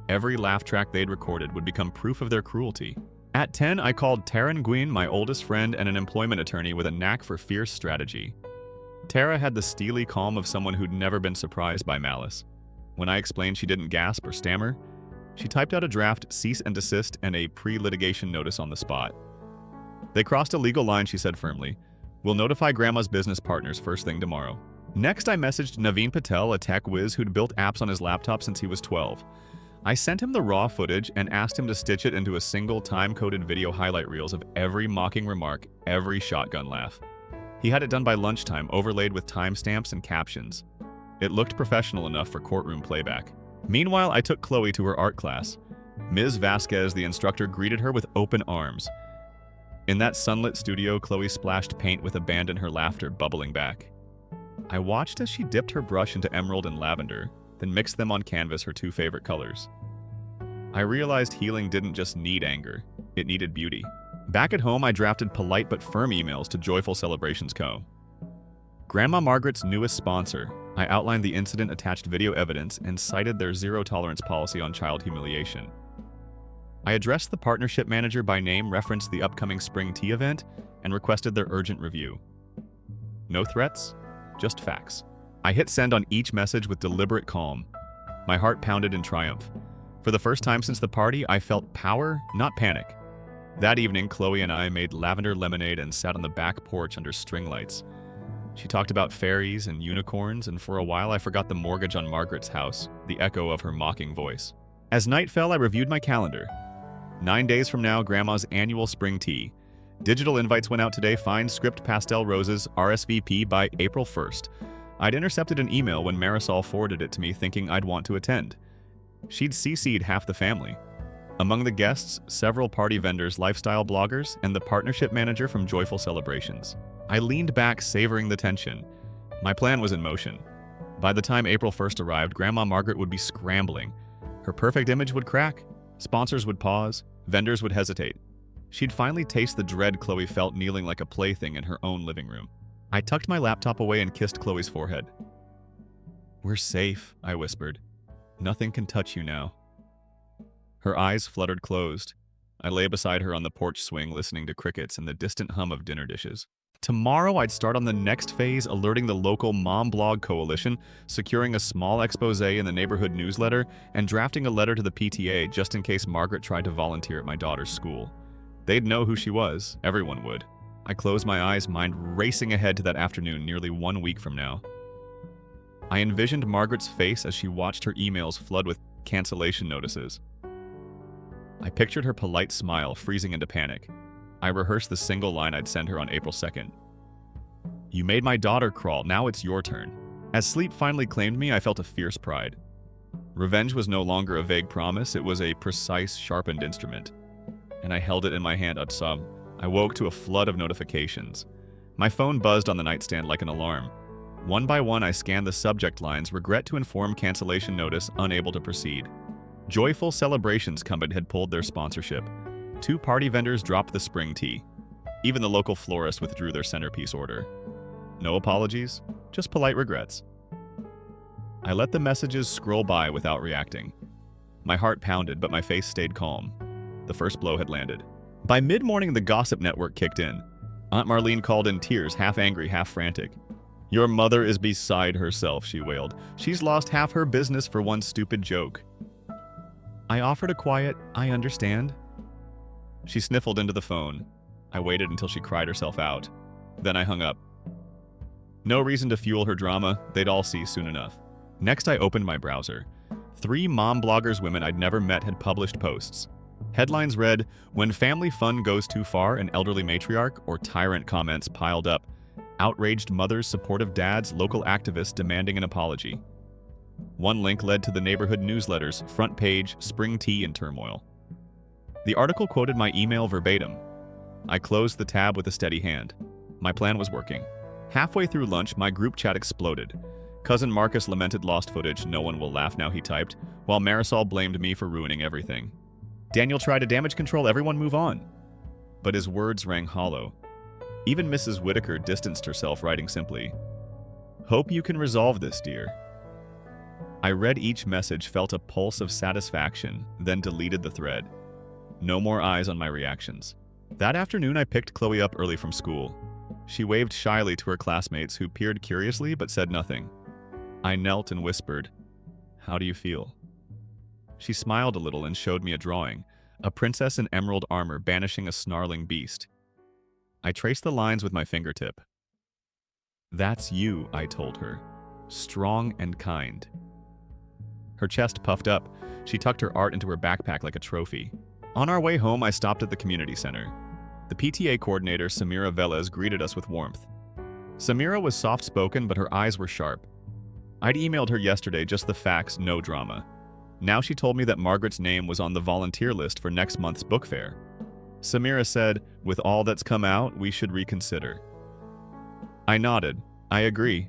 Every laugh track they'd recorded would become proof of their cruelty. At 10, I called Tara Nguyen, my oldest friend and an employment attorney with a knack for fierce strategy. Tara had the steely calm of someone who'd never been surprised by malice. When I explained, she didn't gasp or stammer. She typed out a draft cease and desist and a pre-litigation notice on the spot. They crossed a legal line, she said firmly. We'll notify Grandma's business partners first thing tomorrow. Next, I messaged Naveen Patel, a tech whiz who'd built apps on his laptop since he was 12. I sent him the raw footage and asked him to stitch it into a single time-coded video highlight reels of every mocking remark, every shotgun laugh. He had it done by lunchtime, overlaid with timestamps and captions. It looked professional enough for courtroom playback. Meanwhile, I took Chloe to her art class. Ms. Vasquez, the instructor, greeted her with open arms. In that sunlit studio, Chloe splashed paint with abandon, her laughter bubbling back. I watched as she dipped her brush into emerald and lavender, then mixed them on canvas, her two favorite colors. I realized healing didn't just need anger, it needed beauty. Back at home, I drafted polite but firm emails to Joyful Celebrations Co. Grandma Margaret's newest sponsor. I outlined the incident, attached video evidence, and cited their zero-tolerance policy on child humiliation. I addressed the partnership manager by name, referenced the upcoming spring tea event, and requested their urgent review. No threats, just facts. I hit send on each message with deliberate calm. My heart pounded in triumph. For the first time since the party, I felt power, not panic. That evening, Chloe and I made lavender lemonade and sat on the back porch under string lights. She talked about fairies and unicorns, and for a while I forgot the mortgage on Margaret's house, the echo of her mocking voice. As night fell, I reviewed my calendar. 9 days from now, Grandma's annual spring tea. Digital invites went out today, fine script pastel roses, RSVP by April 1st. I'd intercepted an email when Marisol forwarded it to me thinking I'd want to attend. She'd CC'd half the family. Among the guests, several party vendors, lifestyle bloggers, and the partnership manager from Joyful Celebrations. I leaned back, savoring the tension. My plan was in motion. By the time April 1st arrived, Grandma Margaret would be scrambling. Her perfect image would crack. Sponsors would pause. Vendors would hesitate. She'd finally taste the dread Chloe felt kneeling like a plaything in her own living room. I tucked my laptop away and kissed Chloe's forehead. "We're safe," I whispered. "Nothing can touch you now." Her eyes fluttered closed. I lay beside her on the porch swing, listening to crickets and the distant hum of dinner dishes. Tomorrow, I'd start on the next phase, alerting the local Mom Blog Coalition, securing a small expose in the neighborhood newsletter, and drafting a letter to the PTA just in case Margaret tried to volunteer at my daughter's school. They'd know who she was. Everyone would. I closed my eyes, mind racing ahead to that afternoon nearly 1 week from now. I envisioned Margaret's face as she watched her emails flood with cancellation notices. I pictured her polite smile freezing into panic. I rehearsed the single line I'd send her on April 2nd. "You made my daughter crawl, now it's your turn." As sleep finally claimed me, I felt a fierce pride. Revenge was no longer a vague promise, it was a precise, sharpened instrument. And I held it in my hand. I woke to a flood of notifications. My phone buzzed on the nightstand like an alarm. One by one, I scanned the subject lines, regret to inform cancellation notice, unable to proceed. Joyful Celebrations Company had pulled their sponsorship. 2 party vendors dropped the spring tea. Even the local florist withdrew their centerpiece order. No apologies, just polite regrets. I let the messages scroll by without reacting. My heart pounded, but my face stayed calm. The first blow had landed. By mid-morning, the gossip network kicked in. Aunt Marlene called in tears, half angry, half frantic. "Your mother is beside herself," she wailed. "She's lost half her business for one stupid joke." I offered a quiet, "I understand." She sniffled into the phone. I waited until she cried herself out. Then I hung up. No reason to fuel her drama, they'd all see soon enough. Next, I opened my browser. 3 mom bloggers women I'd never met had published posts. Headlines read, "When family fun goes too far, an elderly matriarch," or tyrant comments piled up. "Outraged mothers, supportive dads, local activists demanding an apology." One link led to the neighborhood newsletter's front page, "Spring tea in turmoil." The article quoted my email verbatim. I closed the tab with a steady hand. My plan was working. Halfway through lunch, my group chat exploded. Cousin Marcus lamented lost footage, "No one will laugh now," he typed, while Marisol blamed me for ruining everything. Daniel tried to damage control, "Everyone move on." But his words rang hollow. Even Mrs. Whitaker distanced herself, writing simply, "Hope you can resolve this, dear." I read each message, felt a pulse of satisfaction, then deleted the thread. No more eyes on my reactions. That afternoon, I picked Chloe up early from school. She waved shyly to her classmates, who peered curiously but said nothing. I knelt and whispered, "How do you feel?" She smiled a little and showed me a drawing, a princess in emerald armor banishing a snarling beast. I traced the lines with my fingertip. "That's you," I told her. "Strong and kind." Her chest puffed up. She tucked her art into her backpack like a trophy. On our way home, I stopped at the community center. The PTA coordinator, Samira Velez, greeted us with warmth. Samira was soft-spoken, but her eyes were sharp. I'd emailed her yesterday just the facts, no drama. Now she told me that Margaret's name was on the volunteer list for next month's book fair. Samira said, "With all that's come out, we should reconsider." I nodded. I agree.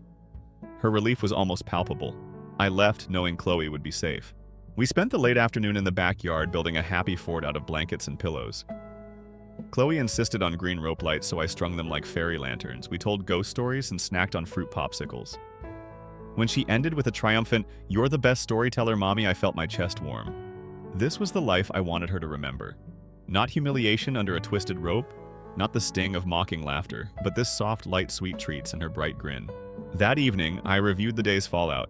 Her relief was almost palpable. I left knowing Chloe would be safe. We spent the late afternoon in the backyard building a happy fort out of blankets and pillows. Chloe insisted on green rope lights, so I strung them like fairy lanterns. We told ghost stories and snacked on fruit popsicles. When she ended with a triumphant, "You're the best storyteller, Mommy," I felt my chest warm. This was the life I wanted her to remember. Not humiliation under a twisted rope, not the sting of mocking laughter, but this soft, light, sweet treats and her bright grin. That evening, I reviewed the day's fallout.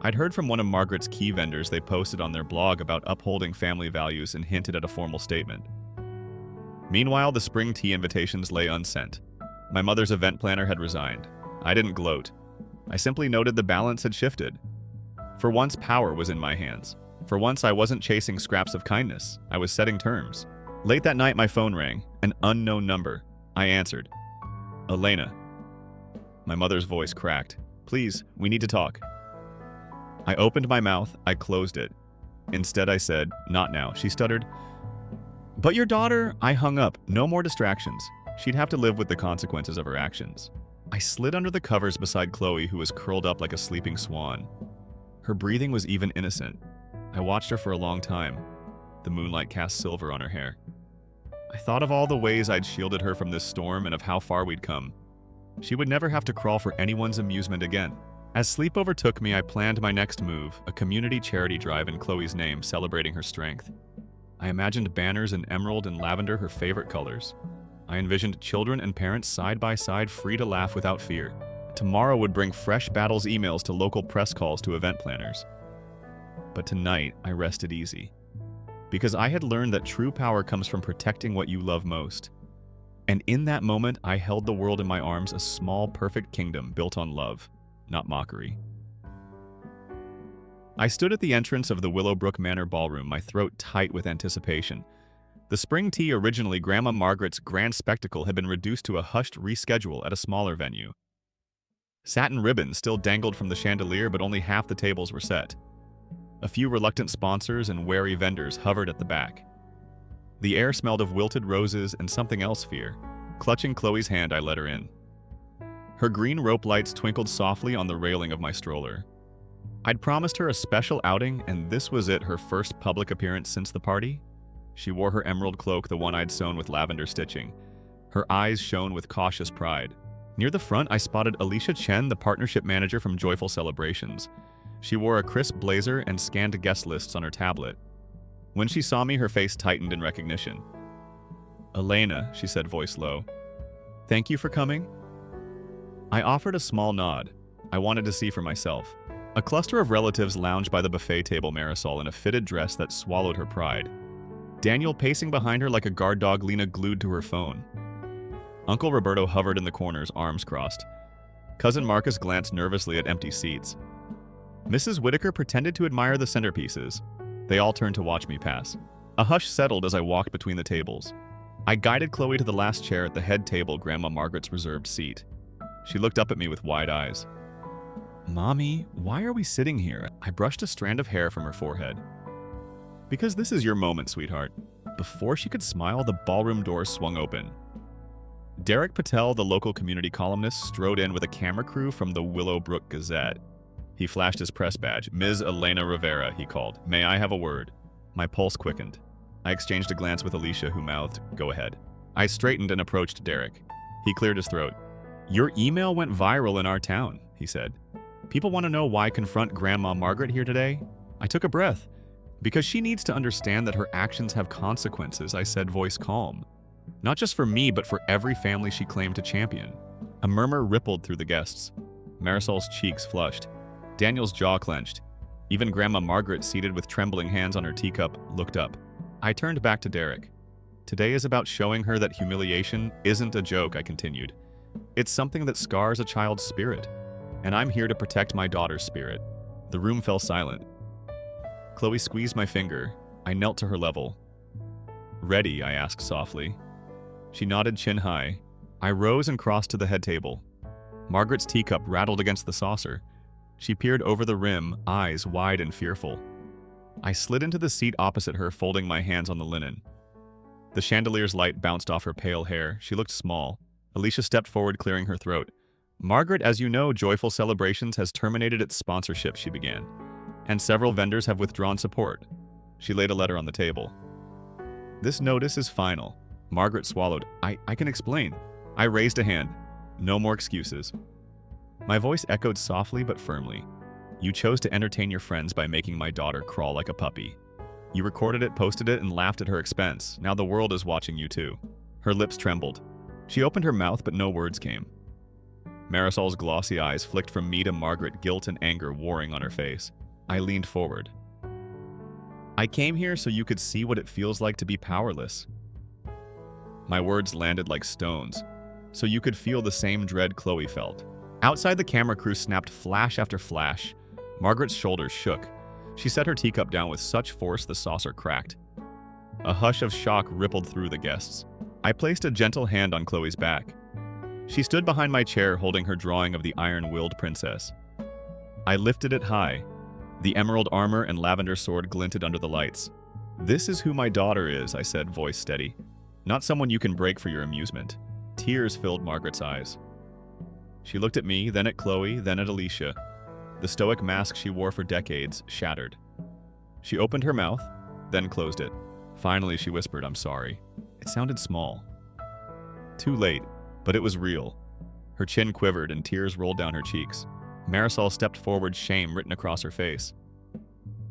I'd heard from one of Margaret's key vendors they posted on their blog about upholding family values and hinted at a formal statement. Meanwhile, the spring tea invitations lay unsent. My mother's event planner had resigned. I didn't gloat. I simply noted the balance had shifted. For once, power was in my hands. For once, I wasn't chasing scraps of kindness. I was setting terms. Late that night, my phone rang. An unknown number. I answered. "Elena." My mother's voice cracked. "Please, we need to talk." I opened my mouth. I closed it. Instead, I said, "Not now." She stuttered. "But your daughter—" I hung up. No more distractions. She'd have to live with the consequences of her actions. I slid under the covers beside Chloe, who was curled up like a sleeping swan. Her breathing was even innocent. I watched her for a long time. The moonlight cast silver on her hair. I thought of all the ways I'd shielded her from this storm and of how far we'd come. She would never have to crawl for anyone's amusement again. As sleep overtook me, I planned my next move, a community charity drive in Chloe's name, celebrating her strength. I imagined banners in emerald and lavender, her favorite colors. I envisioned children and parents side by side, free to laugh without fear. Tomorrow would bring fresh battles emails to local press calls to event planners. But tonight, I rested easy. Because I had learned that true power comes from protecting what you love most. And in that moment, I held the world in my arms, a small, perfect kingdom built on love, not mockery. I stood at the entrance of the Willowbrook Manor ballroom, my throat tight with anticipation. The spring tea, originally Grandma Margaret's grand spectacle, had been reduced to a hushed reschedule at a smaller venue. Satin ribbons still dangled from the chandelier, but only half the tables were set. A few reluctant sponsors and wary vendors hovered at the back. The air smelled of wilted roses and something else fierce. Clutching Chloe's hand, I led her in. Her green rope lights twinkled softly on the railing of my stroller. I'd promised her a special outing, and this was it, her first public appearance since the party. She wore her emerald cloak, the one I'd sewn with lavender stitching. Her eyes shone with cautious pride. Near the front, I spotted Alicia Chen, the partnership manager from Joyful Celebrations. She wore a crisp blazer and scanned guest lists on her tablet. When she saw me, her face tightened in recognition. "Elena," she said, voice low. "Thank you for coming?" I offered a small nod. I wanted to see for myself. A cluster of relatives lounged by the buffet table, Marisol in a fitted dress that swallowed her pride. Daniel pacing behind her like a guard dog, Lena glued to her phone. Uncle Roberto hovered in the corners, arms crossed. Cousin Marcus glanced nervously at empty seats. Mrs. Whitaker pretended to admire the centerpieces. They all turned to watch me pass. A hush settled as I walked between the tables. I guided Chloe to the last chair at the head table, Grandma Margaret's reserved seat. She looked up at me with wide eyes. "Mommy, why are we sitting here?" I brushed a strand of hair from her forehead. "Because this is your moment, sweetheart." Before she could smile, the ballroom doors swung open. Derek Patel, the local community columnist, strode in with a camera crew from the Willowbrook Gazette. He flashed his press badge. "Ms. Elena Rivera," he called. "May I have a word?" My pulse quickened. I exchanged a glance with Alicia, who mouthed, "Go ahead." I straightened and approached Derek. He cleared his throat. "Your email went viral in our town," he said. "People want to know why confront Grandma Margaret here today." I took a breath. "Because she needs to understand that her actions have consequences," I said, voice calm. "Not just for me, but for every family she claimed to champion." A murmur rippled through the guests. Marisol's cheeks flushed. Daniel's jaw clenched. Even Grandma Margaret, seated with trembling hands on her teacup, looked up. I turned back to Derek. Today is about showing her that humiliation isn't a joke, I continued. It's something that scars a child's spirit, and I'm here to protect my daughter's spirit. The room fell silent. Chloe squeezed my finger. I knelt to her level. Ready? I asked softly. She nodded chin high. I rose and crossed to the head table. Margaret's teacup rattled against the saucer. She peered over the rim, eyes wide and fearful. I slid into the seat opposite her, folding my hands on the linen. The chandelier's light bounced off her pale hair. She looked small. Alicia stepped forward, clearing her throat. Margaret, as you know, Joyful Celebrations has terminated its sponsorship, she began, and several vendors have withdrawn support. She laid a letter on the table. This notice is final. Margaret swallowed. I can explain. I raised a hand. No more excuses. My voice echoed softly but firmly. You chose to entertain your friends by making my daughter crawl like a puppy. You recorded it, posted it, and laughed at her expense. Now the world is watching you too. Her lips trembled. She opened her mouth, but no words came. Marisol's glossy eyes flicked from me to Margaret, guilt and anger warring on her face. I leaned forward. I came here so you could see what it feels like to be powerless. My words landed like stones, so you could feel the same dread Chloe felt. Outside, the camera crew snapped flash after flash. Margaret's shoulders shook. She set her teacup down with such force the saucer cracked. A hush of shock rippled through the guests. I placed a gentle hand on Chloe's back. She stood behind my chair holding her drawing of the iron-willed princess. I lifted it high. The emerald armor and lavender sword glinted under the lights. This is who my daughter is, I said, voice steady. Not someone you can break for your amusement. Tears filled Margaret's eyes. She looked at me, then at Chloe, then at Alicia. The stoic mask she wore for decades shattered. She opened her mouth, then closed it. Finally, she whispered, I'm sorry. It sounded small. Too late, but it was real. Her chin quivered and tears rolled down her cheeks. Marisol stepped forward, shame written across her face.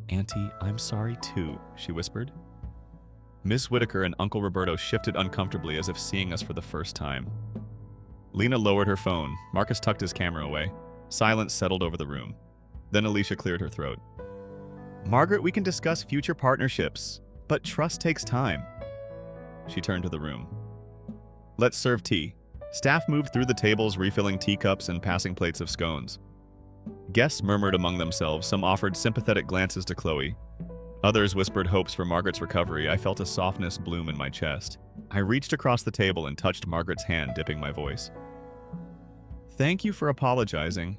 Auntie, I'm sorry too, she whispered. Miss Whitaker and Uncle Roberto shifted uncomfortably as if seeing us for the first time. Lena lowered her phone. Marcus tucked his camera away. Silence settled over the room. Then Alicia cleared her throat. Margaret, we can discuss future partnerships, but trust takes time. She turned to the room. Let's serve tea. Staff moved through the tables, refilling teacups and passing plates of scones. Guests murmured among themselves. Some offered sympathetic glances to Chloe. Others whispered hopes for Margaret's recovery. I felt a softness bloom in my chest. I reached across the table and touched Margaret's hand, dipping my voice. Thank you for apologizing,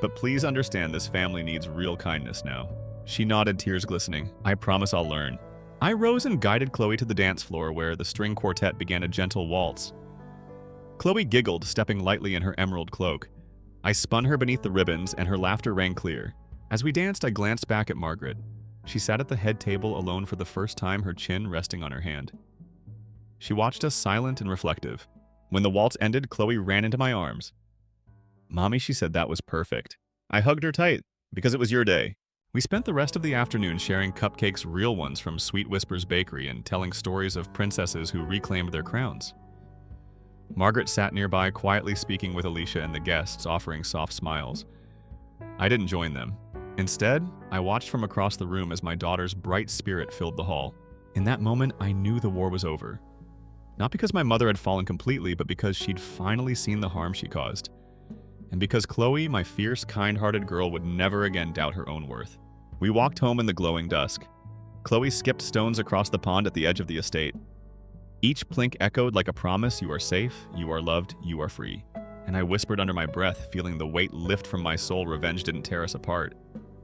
but please understand this family needs real kindness now. She nodded, tears glistening. I promise I'll learn. I rose and guided Chloe to the dance floor where the string quartet began a gentle waltz. Chloe giggled, stepping lightly in her emerald cloak. I spun her beneath the ribbons and her laughter rang clear. As we danced, I glanced back at Margaret. She sat at the head table alone for the first time, her chin resting on her hand. She watched us, silent and reflective. When the waltz ended, Chloe ran into my arms. Mommy, she said, that was perfect. I hugged her tight, because it was your day. We spent the rest of the afternoon sharing cupcakes, real ones from Sweet Whispers Bakery, and telling stories of princesses who reclaimed their crowns. Margaret sat nearby, quietly speaking with Alicia and the guests, offering soft smiles. I didn't join them. Instead, I watched from across the room as my daughter's bright spirit filled the hall. In that moment, I knew the war was over. Not because my mother had fallen completely, but because she'd finally seen the harm she caused. And because Chloe, my fierce, kind-hearted girl, would never again doubt her own worth. We walked home in the glowing dusk. Chloe skipped stones across the pond at the edge of the estate. Each plink echoed like a promise: you are safe, you are loved, you are free. And I whispered under my breath, feeling the weight lift from my soul. Revenge didn't tear us apart.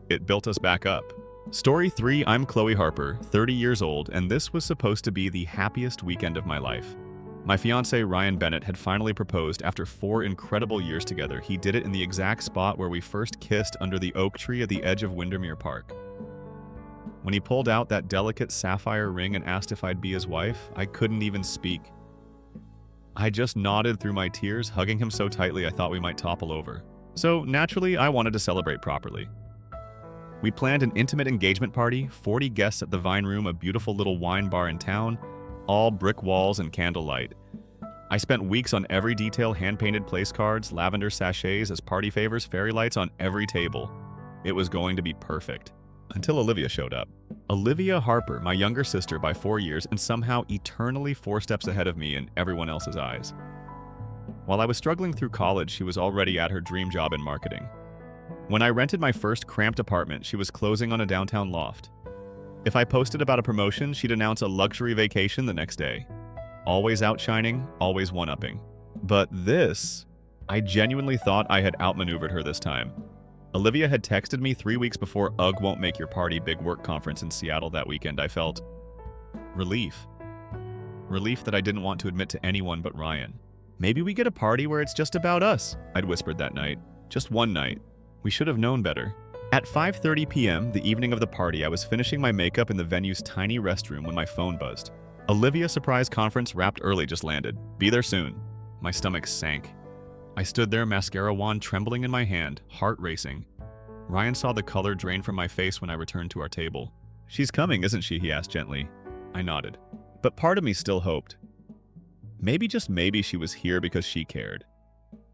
It built us back up. Story 3, I'm Chloe Harper, 30 years old, and this was supposed to be the happiest weekend of my life. My fiancé, Ryan Bennett, had finally proposed after 4 incredible years together. He did it in the exact spot where we first kissed, under the oak tree at the edge of Windermere Park. When he pulled out that delicate sapphire ring and asked if I'd be his wife, I couldn't even speak. I just nodded through my tears, hugging him so tightly I thought we might topple over. So naturally, I wanted to celebrate properly. We planned an intimate engagement party, 40 guests at the Vine Room, a beautiful little wine bar in town, all brick walls and candlelight. I spent weeks on every detail: hand-painted place cards, lavender sachets as party favors, fairy lights on every table. It was going to be perfect. Until Olivia showed up. Olivia Harper, my younger sister by 4 years and somehow eternally 4 steps ahead of me in everyone else's eyes. While I was struggling through college, she was already at her dream job in marketing. When I rented my first cramped apartment, she was closing on a downtown loft. If I posted about a promotion, she'd announce a luxury vacation the next day. Always outshining, always one-upping. But this, I genuinely thought I had outmaneuvered her this time. Olivia had texted me 3 weeks before UGG Won't Make Your Party big work conference in Seattle that weekend. I felt relief. Relief that I didn't want to admit to anyone but Ryan. Maybe we get a party where it's just about us, I'd whispered that night. Just one night. We should have known better. At 5:30 p.m., the evening of the party, I was finishing my makeup in the venue's tiny restroom when my phone buzzed. Olivia surprise conference wrapped early just landed. Be there soon. My stomach sank. I stood there, mascara wand trembling in my hand, heart racing. Ryan saw the color drain from my face when I returned to our table. She's coming, isn't she? He asked gently. I nodded. But part of me still hoped. Maybe, just maybe, she was here because she cared.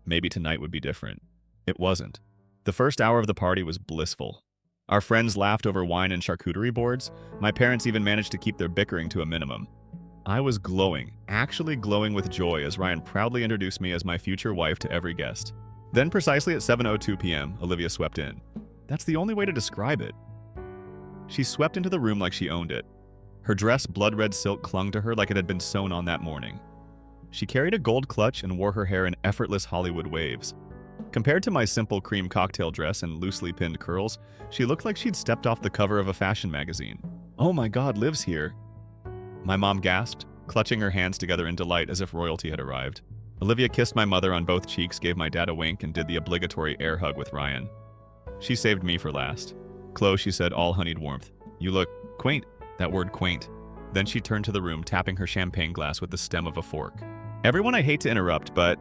Maybe tonight would be different. It wasn't. The first hour of the party was blissful. Our friends laughed over wine and charcuterie boards. My parents even managed to keep their bickering to a minimum. I was glowing, actually glowing with joy as Ryan proudly introduced me as my future wife to every guest. Then precisely at 7:02 p.m., Olivia swept in. That's the only way to describe it. She swept into the room like she owned it. Her dress, blood-red silk, clung to her like it had been sewn on that morning. She carried a gold clutch and wore her hair in effortless Hollywood waves. Compared to my simple cream cocktail dress and loosely pinned curls, she looked like she'd stepped off the cover of a fashion magazine. Oh my God, Liv's here. My mom gasped, clutching her hands together in delight as if royalty had arrived. Olivia kissed my mother on both cheeks, gave my dad a wink, and did the obligatory air hug with Ryan. She saved me for last. Chloe, she said, all honeyed warmth. You look quaint. That word quaint. Then she turned to the room, tapping her champagne glass with the stem of a fork. Everyone, I hate to interrupt, but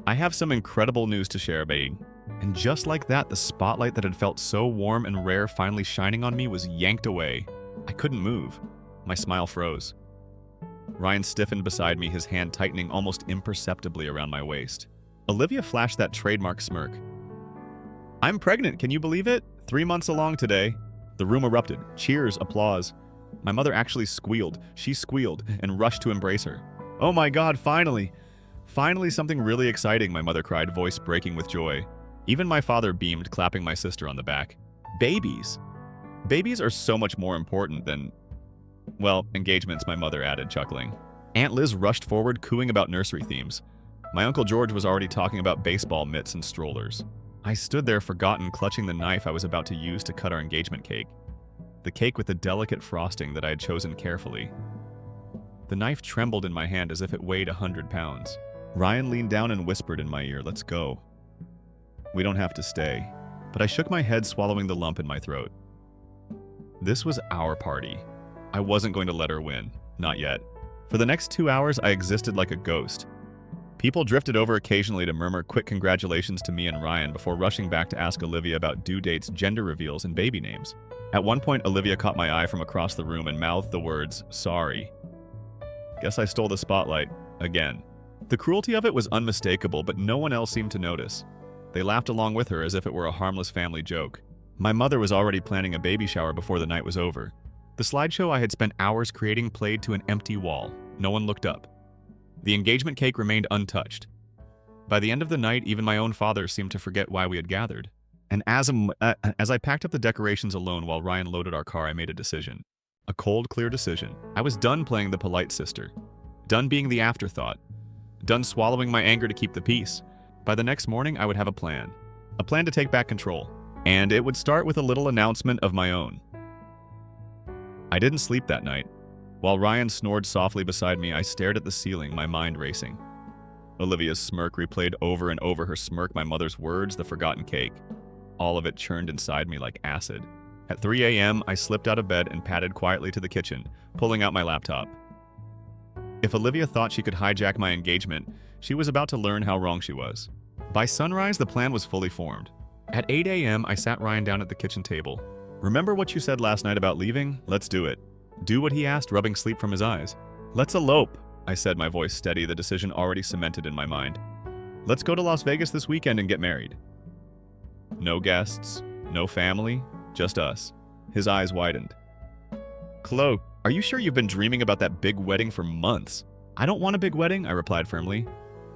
I have some incredible news to share, babe. And just like that, the spotlight that had felt so warm and rare finally shining on me was yanked away. I couldn't move. My smile froze. Ryan stiffened beside me, his hand tightening almost imperceptibly around my waist. Olivia flashed that trademark smirk. I'm pregnant, can you believe it? 3 months along today. The room erupted. Cheers, applause. My mother actually squealed. She squealed and rushed to embrace her. Oh my God, finally! Finally something really exciting, my mother cried, voice breaking with joy. Even my father beamed, clapping my sister on the back. Babies! Babies are so much more important than, well, engagements, my mother added, chuckling. Aunt Liz rushed forward, cooing about nursery themes. My Uncle George was already talking about baseball mitts and strollers. I stood there forgotten, clutching the knife I was about to use to cut our engagement cake. The cake with the delicate frosting that I had chosen carefully. The knife trembled in my hand as if it weighed 100 pounds. Ryan leaned down and whispered in my ear, let's go. We don't have to stay. But I shook my head, swallowing the lump in my throat. This was our party. I wasn't going to let her win. Not yet. For the next 2 hours, I existed like a ghost. People drifted over occasionally to murmur quick congratulations to me and Ryan before rushing back to ask Olivia about due dates, gender reveals, and baby names. At one point, Olivia caught my eye from across the room and mouthed the words, sorry. Guess I stole the spotlight. Again. The cruelty of it was unmistakable, but no one else seemed to notice. They laughed along with her as if it were a harmless family joke. My mother was already planning a baby shower before the night was over. The slideshow I had spent hours creating played to an empty wall. No one looked up. The engagement cake remained untouched. By the end of the night, even my own father seemed to forget why we had gathered. And as I packed up the decorations alone while Ryan loaded our car, I made a decision. A cold, clear decision. I was done playing the polite sister. Done being the afterthought. Done swallowing my anger to keep the peace. By the next morning, I would have a plan. A plan to take back control. And it would start with a little announcement of my own. I didn't sleep that night. While Ryan snored softly beside me, I stared at the ceiling, my mind racing. Olivia's smirk replayed over and over, her smirk, my mother's words, the forgotten cake. All of it churned inside me like acid. At 3 a.m., I slipped out of bed and padded quietly to the kitchen, pulling out my laptop. If Olivia thought she could hijack my engagement, she was about to learn how wrong she was. By sunrise, the plan was fully formed. At 8 a.m., I sat Ryan down at the kitchen table. Remember what you said last night about leaving? Let's do it. Do what he asked, rubbing sleep from his eyes. Let's elope, I said, my voice steady, the decision already cemented in my mind. Let's go to Las Vegas this weekend and get married. No guests, no family, just us. His eyes widened. Chloe, are you sure you've been dreaming about that big wedding for months? I don't want a big wedding, I replied firmly.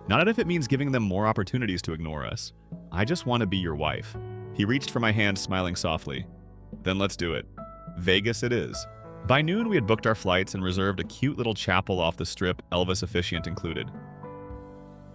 Not if it means giving them more opportunities to ignore us. I just want to be your wife. He reached for my hand, smiling softly. Then let's do it. Vegas it is. By noon, we had booked our flights and reserved a cute little chapel off the strip, Elvis officiant included.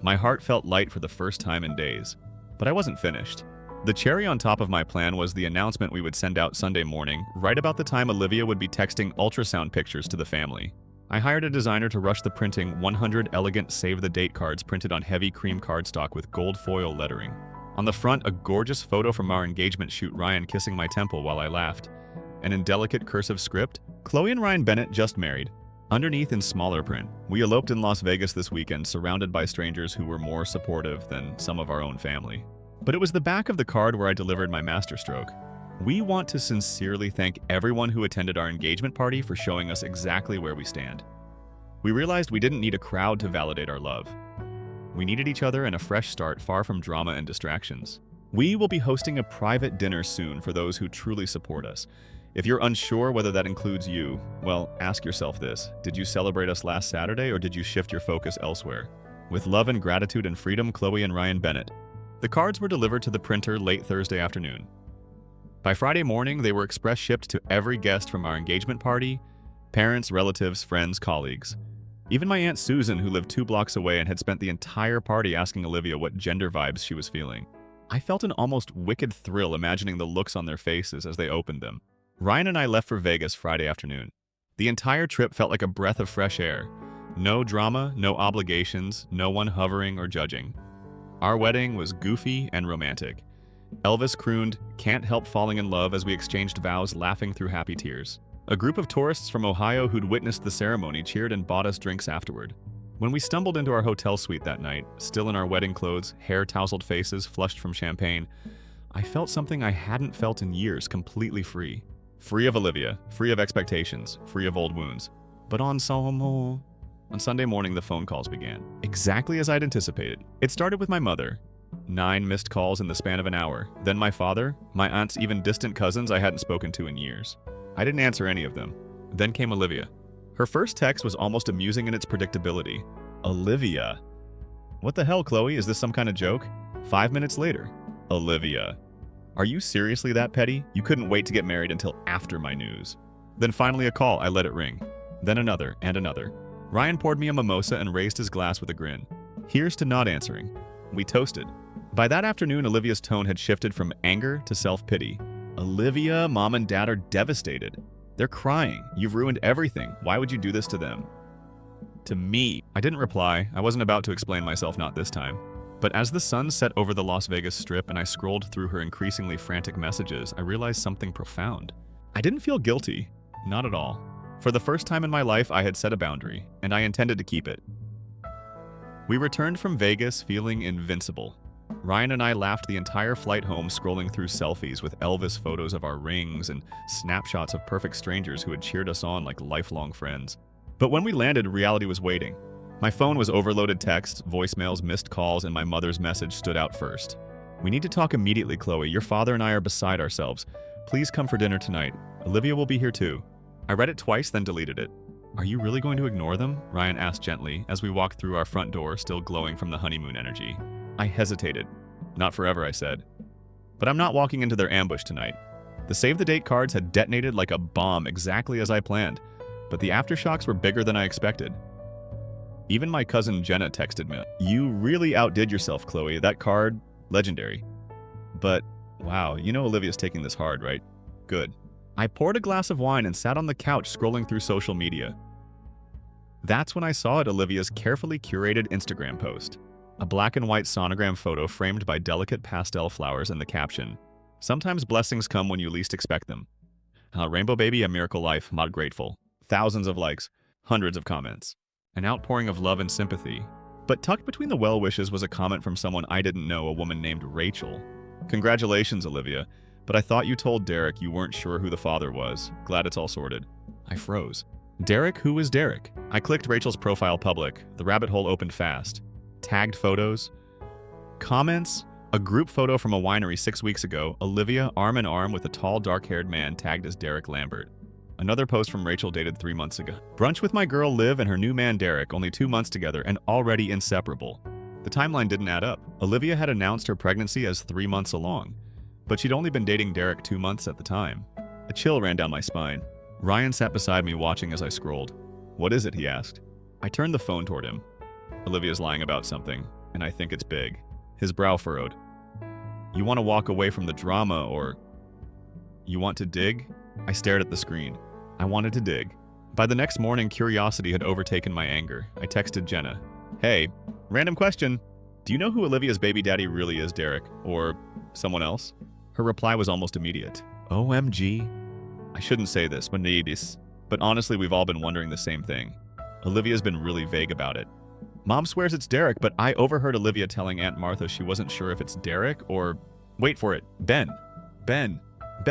My heart felt light for the first time in days, but I wasn't finished. The cherry on top of my plan was the announcement we would send out Sunday morning, right about the time Olivia would be texting ultrasound pictures to the family. I hired a designer to rush the printing 100 elegant save-the-date cards printed on heavy cream cardstock with gold foil lettering. On the front, a gorgeous photo from our engagement shoot, Ryan kissing my temple while I laughed. And in delicate cursive script, Chloe and Ryan Bennett just married. Underneath in smaller print, we eloped in Las Vegas this weekend, surrounded by strangers who were more supportive than some of our own family. But it was the back of the card where I delivered my masterstroke. We want to sincerely thank everyone who attended our engagement party for showing us exactly where we stand. We realized we didn't need a crowd to validate our love. We needed each other and a fresh start far from drama and distractions. We will be hosting a private dinner soon for those who truly support us. If you're unsure whether that includes you, well, ask yourself this. Did you celebrate us last Saturday or did you shift your focus elsewhere? With love and gratitude and freedom, Chloe and Ryan Bennett. The cards were delivered to the printer late Thursday afternoon. By Friday morning, they were express shipped to every guest from our engagement party, parents, relatives, friends, colleagues. Even my Aunt Susan, who lived 2 blocks away and had spent the entire party asking Olivia what gender vibes she was feeling. I felt an almost wicked thrill imagining the looks on their faces as they opened them. Ryan and I left for Vegas Friday afternoon. The entire trip felt like a breath of fresh air. No drama, no obligations, no one hovering or judging. Our wedding was goofy and romantic. Elvis crooned, "Can't help falling in love," as we exchanged vows, laughing through happy tears. A group of tourists from Ohio who'd witnessed the ceremony cheered and bought us drinks afterward. When we stumbled into our hotel suite that night, still in our wedding clothes, hair-tousled faces flushed from champagne, I felt something I hadn't felt in years, completely free. Free of Olivia, free of expectations, free of old wounds. But on Sunday morning, the phone calls began. Exactly as I'd anticipated. It started with my mother. 9 missed calls in the span of an hour. Then my father, my aunts, even distant cousins I hadn't spoken to in years. I didn't answer any of them. Then came Olivia. Her first text was almost amusing in its predictability. Olivia. What the hell, Chloe? Is this some kind of joke? 5 minutes later. Olivia. Are you seriously that petty? You couldn't wait to get married until after my news. Then finally a call. I let it ring. Then another and another. Ryan poured me a mimosa and raised his glass with a grin. Here's to not answering. We toasted. By that afternoon, Olivia's tone had shifted from anger to self-pity. Olivia, Mom and Dad are devastated. They're crying. You've ruined everything. Why would you do this to them? To me. I didn't reply. I wasn't about to explain myself, not this time. But as the sun set over the Las Vegas Strip and I scrolled through her increasingly frantic messages, I realized something profound. I didn't feel guilty. Not at all. For the first time in my life, I had set a boundary, and I intended to keep it. We returned from Vegas feeling invincible. Ryan and I laughed the entire flight home, scrolling through selfies with Elvis photos of our rings and snapshots of perfect strangers who had cheered us on like lifelong friends. But when we landed, reality was waiting. My phone was overloaded texts, voicemails, missed calls, and my mother's message stood out first. We need to talk immediately, Chloe. Your father and I are beside ourselves. Please come for dinner tonight. Olivia will be here too. I read it twice, then deleted it. Are you really going to ignore them? Ryan asked gently as we walked through our front door, still glowing from the honeymoon energy. I hesitated. Not forever, I said. But I'm not walking into their ambush tonight. The save-the-date cards had detonated like a bomb, exactly as I planned, but the aftershocks were bigger than I expected. Even my cousin Jenna texted me, "You really outdid yourself, Chloe. That card, legendary." But, wow, you know Olivia's taking this hard, right? Good. I poured a glass of wine and sat on the couch scrolling through social media. That's when I saw it, Olivia's carefully curated Instagram post. A black and white sonogram photo framed by delicate pastel flowers and the caption, "Sometimes blessings come when you least expect them. Rainbow baby, a miracle life, mod grateful." Thousands of likes, hundreds of comments. An outpouring of love and sympathy. But tucked between the well wishes was a comment from someone I didn't know, a woman named Rachel. "Congratulations, Olivia. But I thought you told Derek you weren't sure who the father was. Glad it's all sorted." I froze. Derek? Who is Derek? I clicked Rachel's profile public. The rabbit hole opened fast. Tagged photos. Comments. A group photo from a winery 6 weeks ago, Olivia arm in arm with a tall, dark-haired man tagged as Derek Lambert. Another post from Rachel dated 3 months ago. Brunch with my girl Liv and her new man Derek, only 2 months together and already inseparable. The timeline didn't add up. Olivia had announced her pregnancy as 3 months along, but she'd only been dating Derek 2 months at the time. A chill ran down my spine. Ryan sat beside me watching as I scrolled. "What is it?" he asked. I turned the phone toward him. "Olivia's lying about something, and I think it's big." His brow furrowed. "You want to walk away from the drama, or you want to dig?" I stared at the screen. I wanted to dig. By the next morning, curiosity had overtaken my anger. I texted Jenna. "Hey, random question. Do you know who Olivia's baby daddy really is, Derek? Or someone else?" Her reply was almost immediate. "OMG. I shouldn't say this, but honestly, we've all been wondering the same thing. Olivia's been really vague about it. Mom swears it's Derek, but I overheard Olivia telling Aunt Martha she wasn't sure if it's Derek or, wait for it, Ben. Ben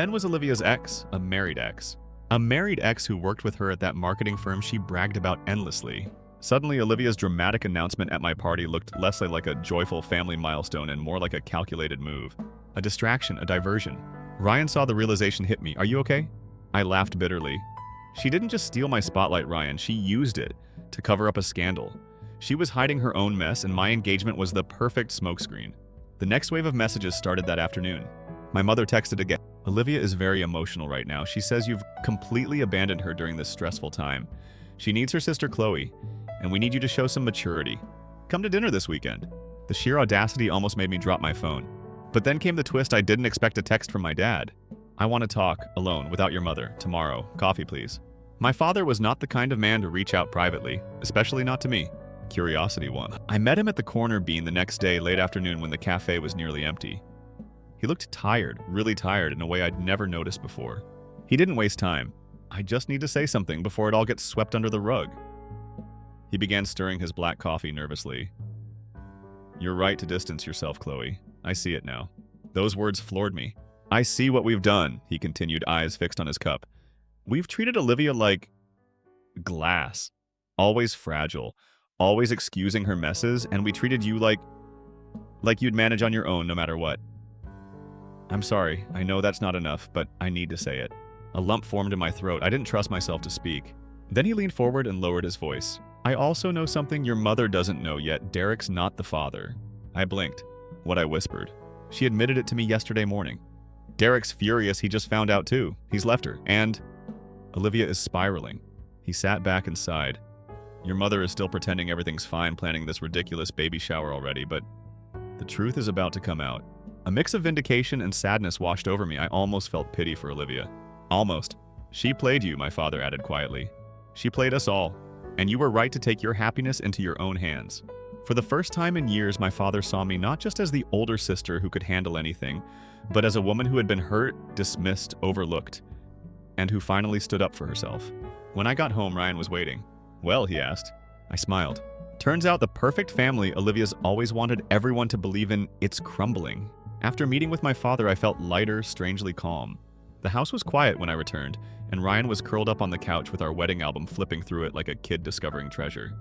was Olivia's ex, a married ex. A married ex who worked with her at that marketing firm she bragged about endlessly. Suddenly, Olivia's dramatic announcement at my party looked less like a joyful family milestone and more like a calculated move. A distraction, a diversion. Ryan saw the realization hit me. "Are you okay?" I laughed bitterly. "She didn't just steal my spotlight, Ryan. She used it to cover up a scandal. She was hiding her own mess, and my engagement was the perfect smokescreen." The next wave of messages started that afternoon. My mother texted again. "Olivia is very emotional right now. She says you've completely abandoned her during this stressful time. She needs her sister Chloe, and we need you to show some maturity. Come to dinner this weekend." The sheer audacity almost made me drop my phone. But then came the twist. I didn't expect a text from my dad. "I want to talk, alone, without your mother, tomorrow. Coffee, please." My father was not the kind of man to reach out privately, especially not to me. Curiosity won. I met him at the corner bean the next day late afternoon when the cafe was nearly empty. He looked tired, really tired, in a way I'd never noticed before. He didn't waste time. "I just need to say something before it all gets swept under the rug." He began stirring his black coffee nervously. "You're right to distance yourself, Chloe. I see it now." Those words floored me. "I see what we've done," he continued, eyes fixed on his cup. "We've treated Olivia like glass, always fragile, always excusing her messes, and we treated you like you'd manage on your own no matter what. I'm sorry, I know that's not enough, but I need to say it." A lump formed in my throat. I didn't trust myself to speak. Then he leaned forward and lowered his voice. "I also know something your mother doesn't know yet. Derek's not the father." I blinked. What I whispered. She admitted it to me yesterday morning. "Derek's furious. He just found out too. He's left her. And Olivia is spiraling." He sat back and sighed. "Your mother is still pretending everything's fine, planning this ridiculous baby shower already, but the truth is about to come out." A mix of vindication and sadness washed over me. I almost felt pity for Olivia. Almost. "She played you," my father added quietly. "She played us all, and you were right to take your happiness into your own hands." For the first time in years, my father saw me not just as the older sister who could handle anything, but as a woman who had been hurt, dismissed, overlooked, and who finally stood up for herself. When I got home, Ryan was waiting. "Well," he asked. I smiled. "Turns out the perfect family Olivia's always wanted everyone to believe in, it's crumbling." After meeting with my father, I felt lighter, strangely calm. The house was quiet when I returned, and Ryan was curled up on the couch with our wedding album flipping through it like a kid discovering treasure.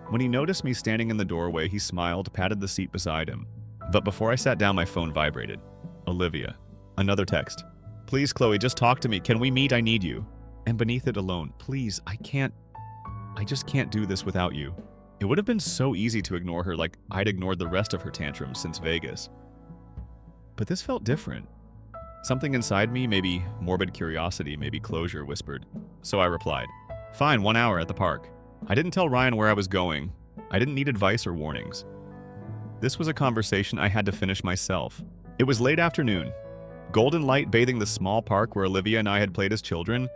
When he noticed me standing in the doorway, he smiled, patted the seat beside him. But before I sat down, my phone vibrated. Olivia. Another text. "Please, Chloe, just talk to me. Can we meet? I need you." And beneath it, alone. "Please, I just can't do this without you." It would have been so easy to ignore her like I'd ignored the rest of her tantrums since Vegas. But this felt different. Something inside me, maybe morbid curiosity, maybe closure, whispered. So I replied, "Fine, 1 hour at the park." I didn't tell Ryan where I was going. I didn't need advice or warnings. This was a conversation I had to finish myself. It was late afternoon. Golden light bathing the small park where Olivia and I had played as children,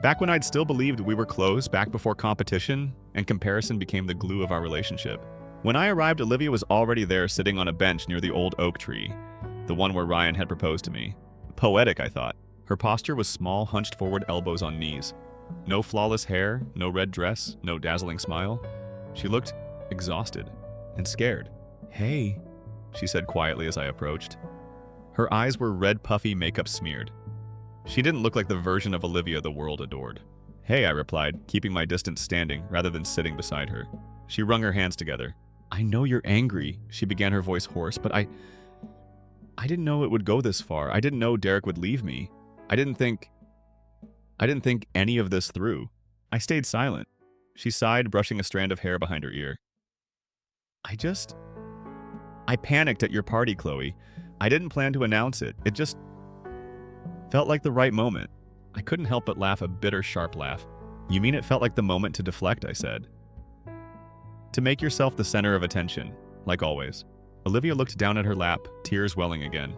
back when I'd still believed we were close, back before competition and comparison became the glue of our relationship. When I arrived, Olivia was already there sitting on a bench near the old oak tree, the one where Ryan had proposed to me. Poetic, I thought. Her posture was small, hunched forward, elbows on knees. No flawless hair, no red dress, no dazzling smile. She looked exhausted and scared. "Hey," she said quietly as I approached. Her eyes were red, puffy, makeup smeared. She didn't look like the version of Olivia the world adored. "Hey," I replied, keeping my distance standing rather than sitting beside her. She wrung her hands together. I know you're angry, she began, her voice hoarse, but I didn't know it would go this far. I didn't know Derek would leave me. I didn't think any of this through. I stayed silent. She sighed, brushing a strand of hair behind her ear. I panicked at your party, Chloe. I didn't plan to announce it. It just felt like the right moment. I couldn't help but laugh, a bitter, sharp laugh. You mean it felt like the moment to deflect, I said. To make yourself the center of attention, like always. Olivia looked down at her lap, tears welling again.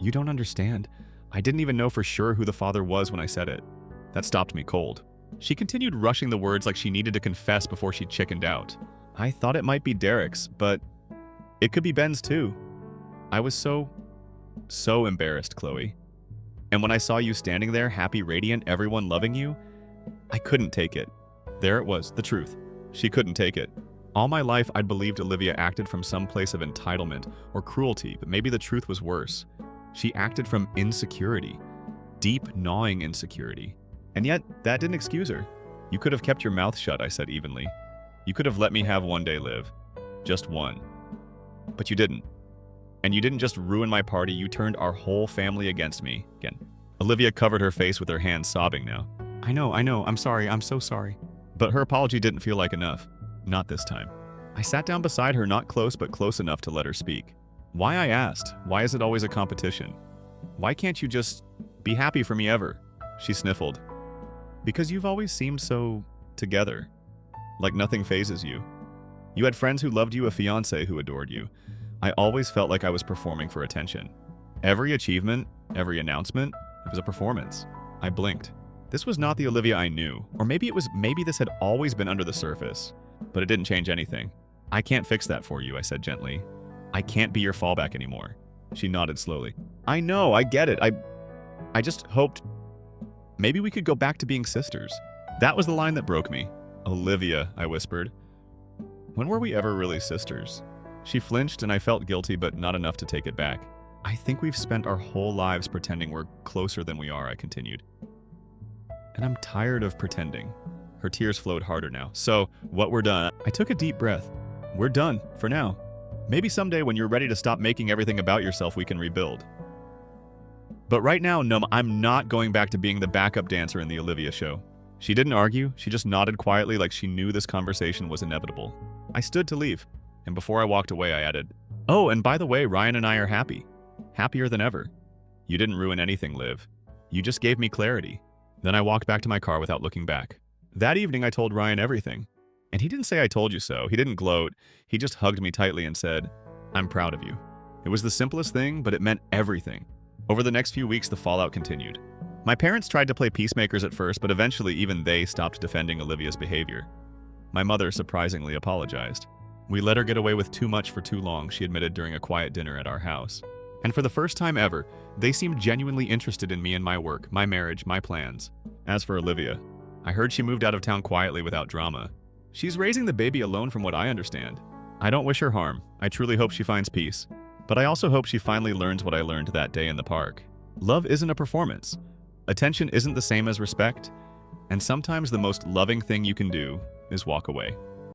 You don't understand. I didn't even know for sure who the father was when I said it. That stopped me cold. She continued rushing the words like she needed to confess before she chickened out. I thought it might be Derek's, but it could be Ben's too. I was so embarrassed, Chloe. And when I saw you standing there, happy, radiant, everyone loving you, I couldn't take it. There it was, the truth. She couldn't take it. All my life, I'd believed Olivia acted from some place of entitlement or cruelty, but maybe the truth was worse. She acted from insecurity. Deep, gnawing insecurity. And yet, that didn't excuse her. You could have kept your mouth shut, I said evenly. You could have let me have one day live. Just one. But you didn't. And you didn't just ruin my party, you turned our whole family against me again. Olivia covered her face with her hands, sobbing now. I know, I'm sorry, I'm so sorry. But her apology didn't feel like enough. Not this time. I sat down beside her, not close, but close enough to let her speak. Why, I asked, why is it always a competition? Why can't you just be happy for me ever? She sniffled. Because you've always seemed so together. Like nothing phases you. You had friends who loved you, a fiancé who adored you. I always felt like I was performing for attention. Every achievement, every announcement, it was a performance. I blinked. This was not the Olivia I knew. Or maybe this had always been under the surface. But it didn't change anything. I can't fix that for you, I said gently. I can't be your fallback anymore. She nodded slowly. I know, I get it. I just hoped maybe we could go back to being sisters. That was the line that broke me. Olivia, I whispered. When were we ever really sisters? She flinched and I felt guilty, but not enough to take it back. I think we've spent our whole lives pretending we're closer than we are, I continued. And I'm tired of pretending. Her tears flowed harder now. So, we're done. I took a deep breath. We're done, for now. Maybe someday when you're ready to stop making everything about yourself, we can rebuild. But right now, no, I'm not going back to being the backup dancer in the Olivia show. She didn't argue, she just nodded quietly like she knew this conversation was inevitable. I stood to leave, and before I walked away, I added, oh, and by the way, Ryan and I are happy. Happier than ever. You didn't ruin anything, Liv. You just gave me clarity. Then I walked back to my car without looking back. That evening, I told Ryan everything. And he didn't say I told you so. He didn't gloat. He just hugged me tightly and said, I'm proud of you. It was the simplest thing, but it meant everything. Over the next few weeks, the fallout continued. My parents tried to play peacemakers at first, but eventually even they stopped defending Olivia's behavior. My mother surprisingly apologized. We let her get away with too much for too long, she admitted during a quiet dinner at our house. And for the first time ever, they seemed genuinely interested in me and my work, my marriage, my plans. As for Olivia, I heard she moved out of town quietly without drama. She's raising the baby alone from what I understand. I don't wish her harm. I truly hope she finds peace. But I also hope she finally learns what I learned that day in the park. Love isn't a performance. Attention isn't the same as respect. And sometimes the most loving thing you can do is walk away.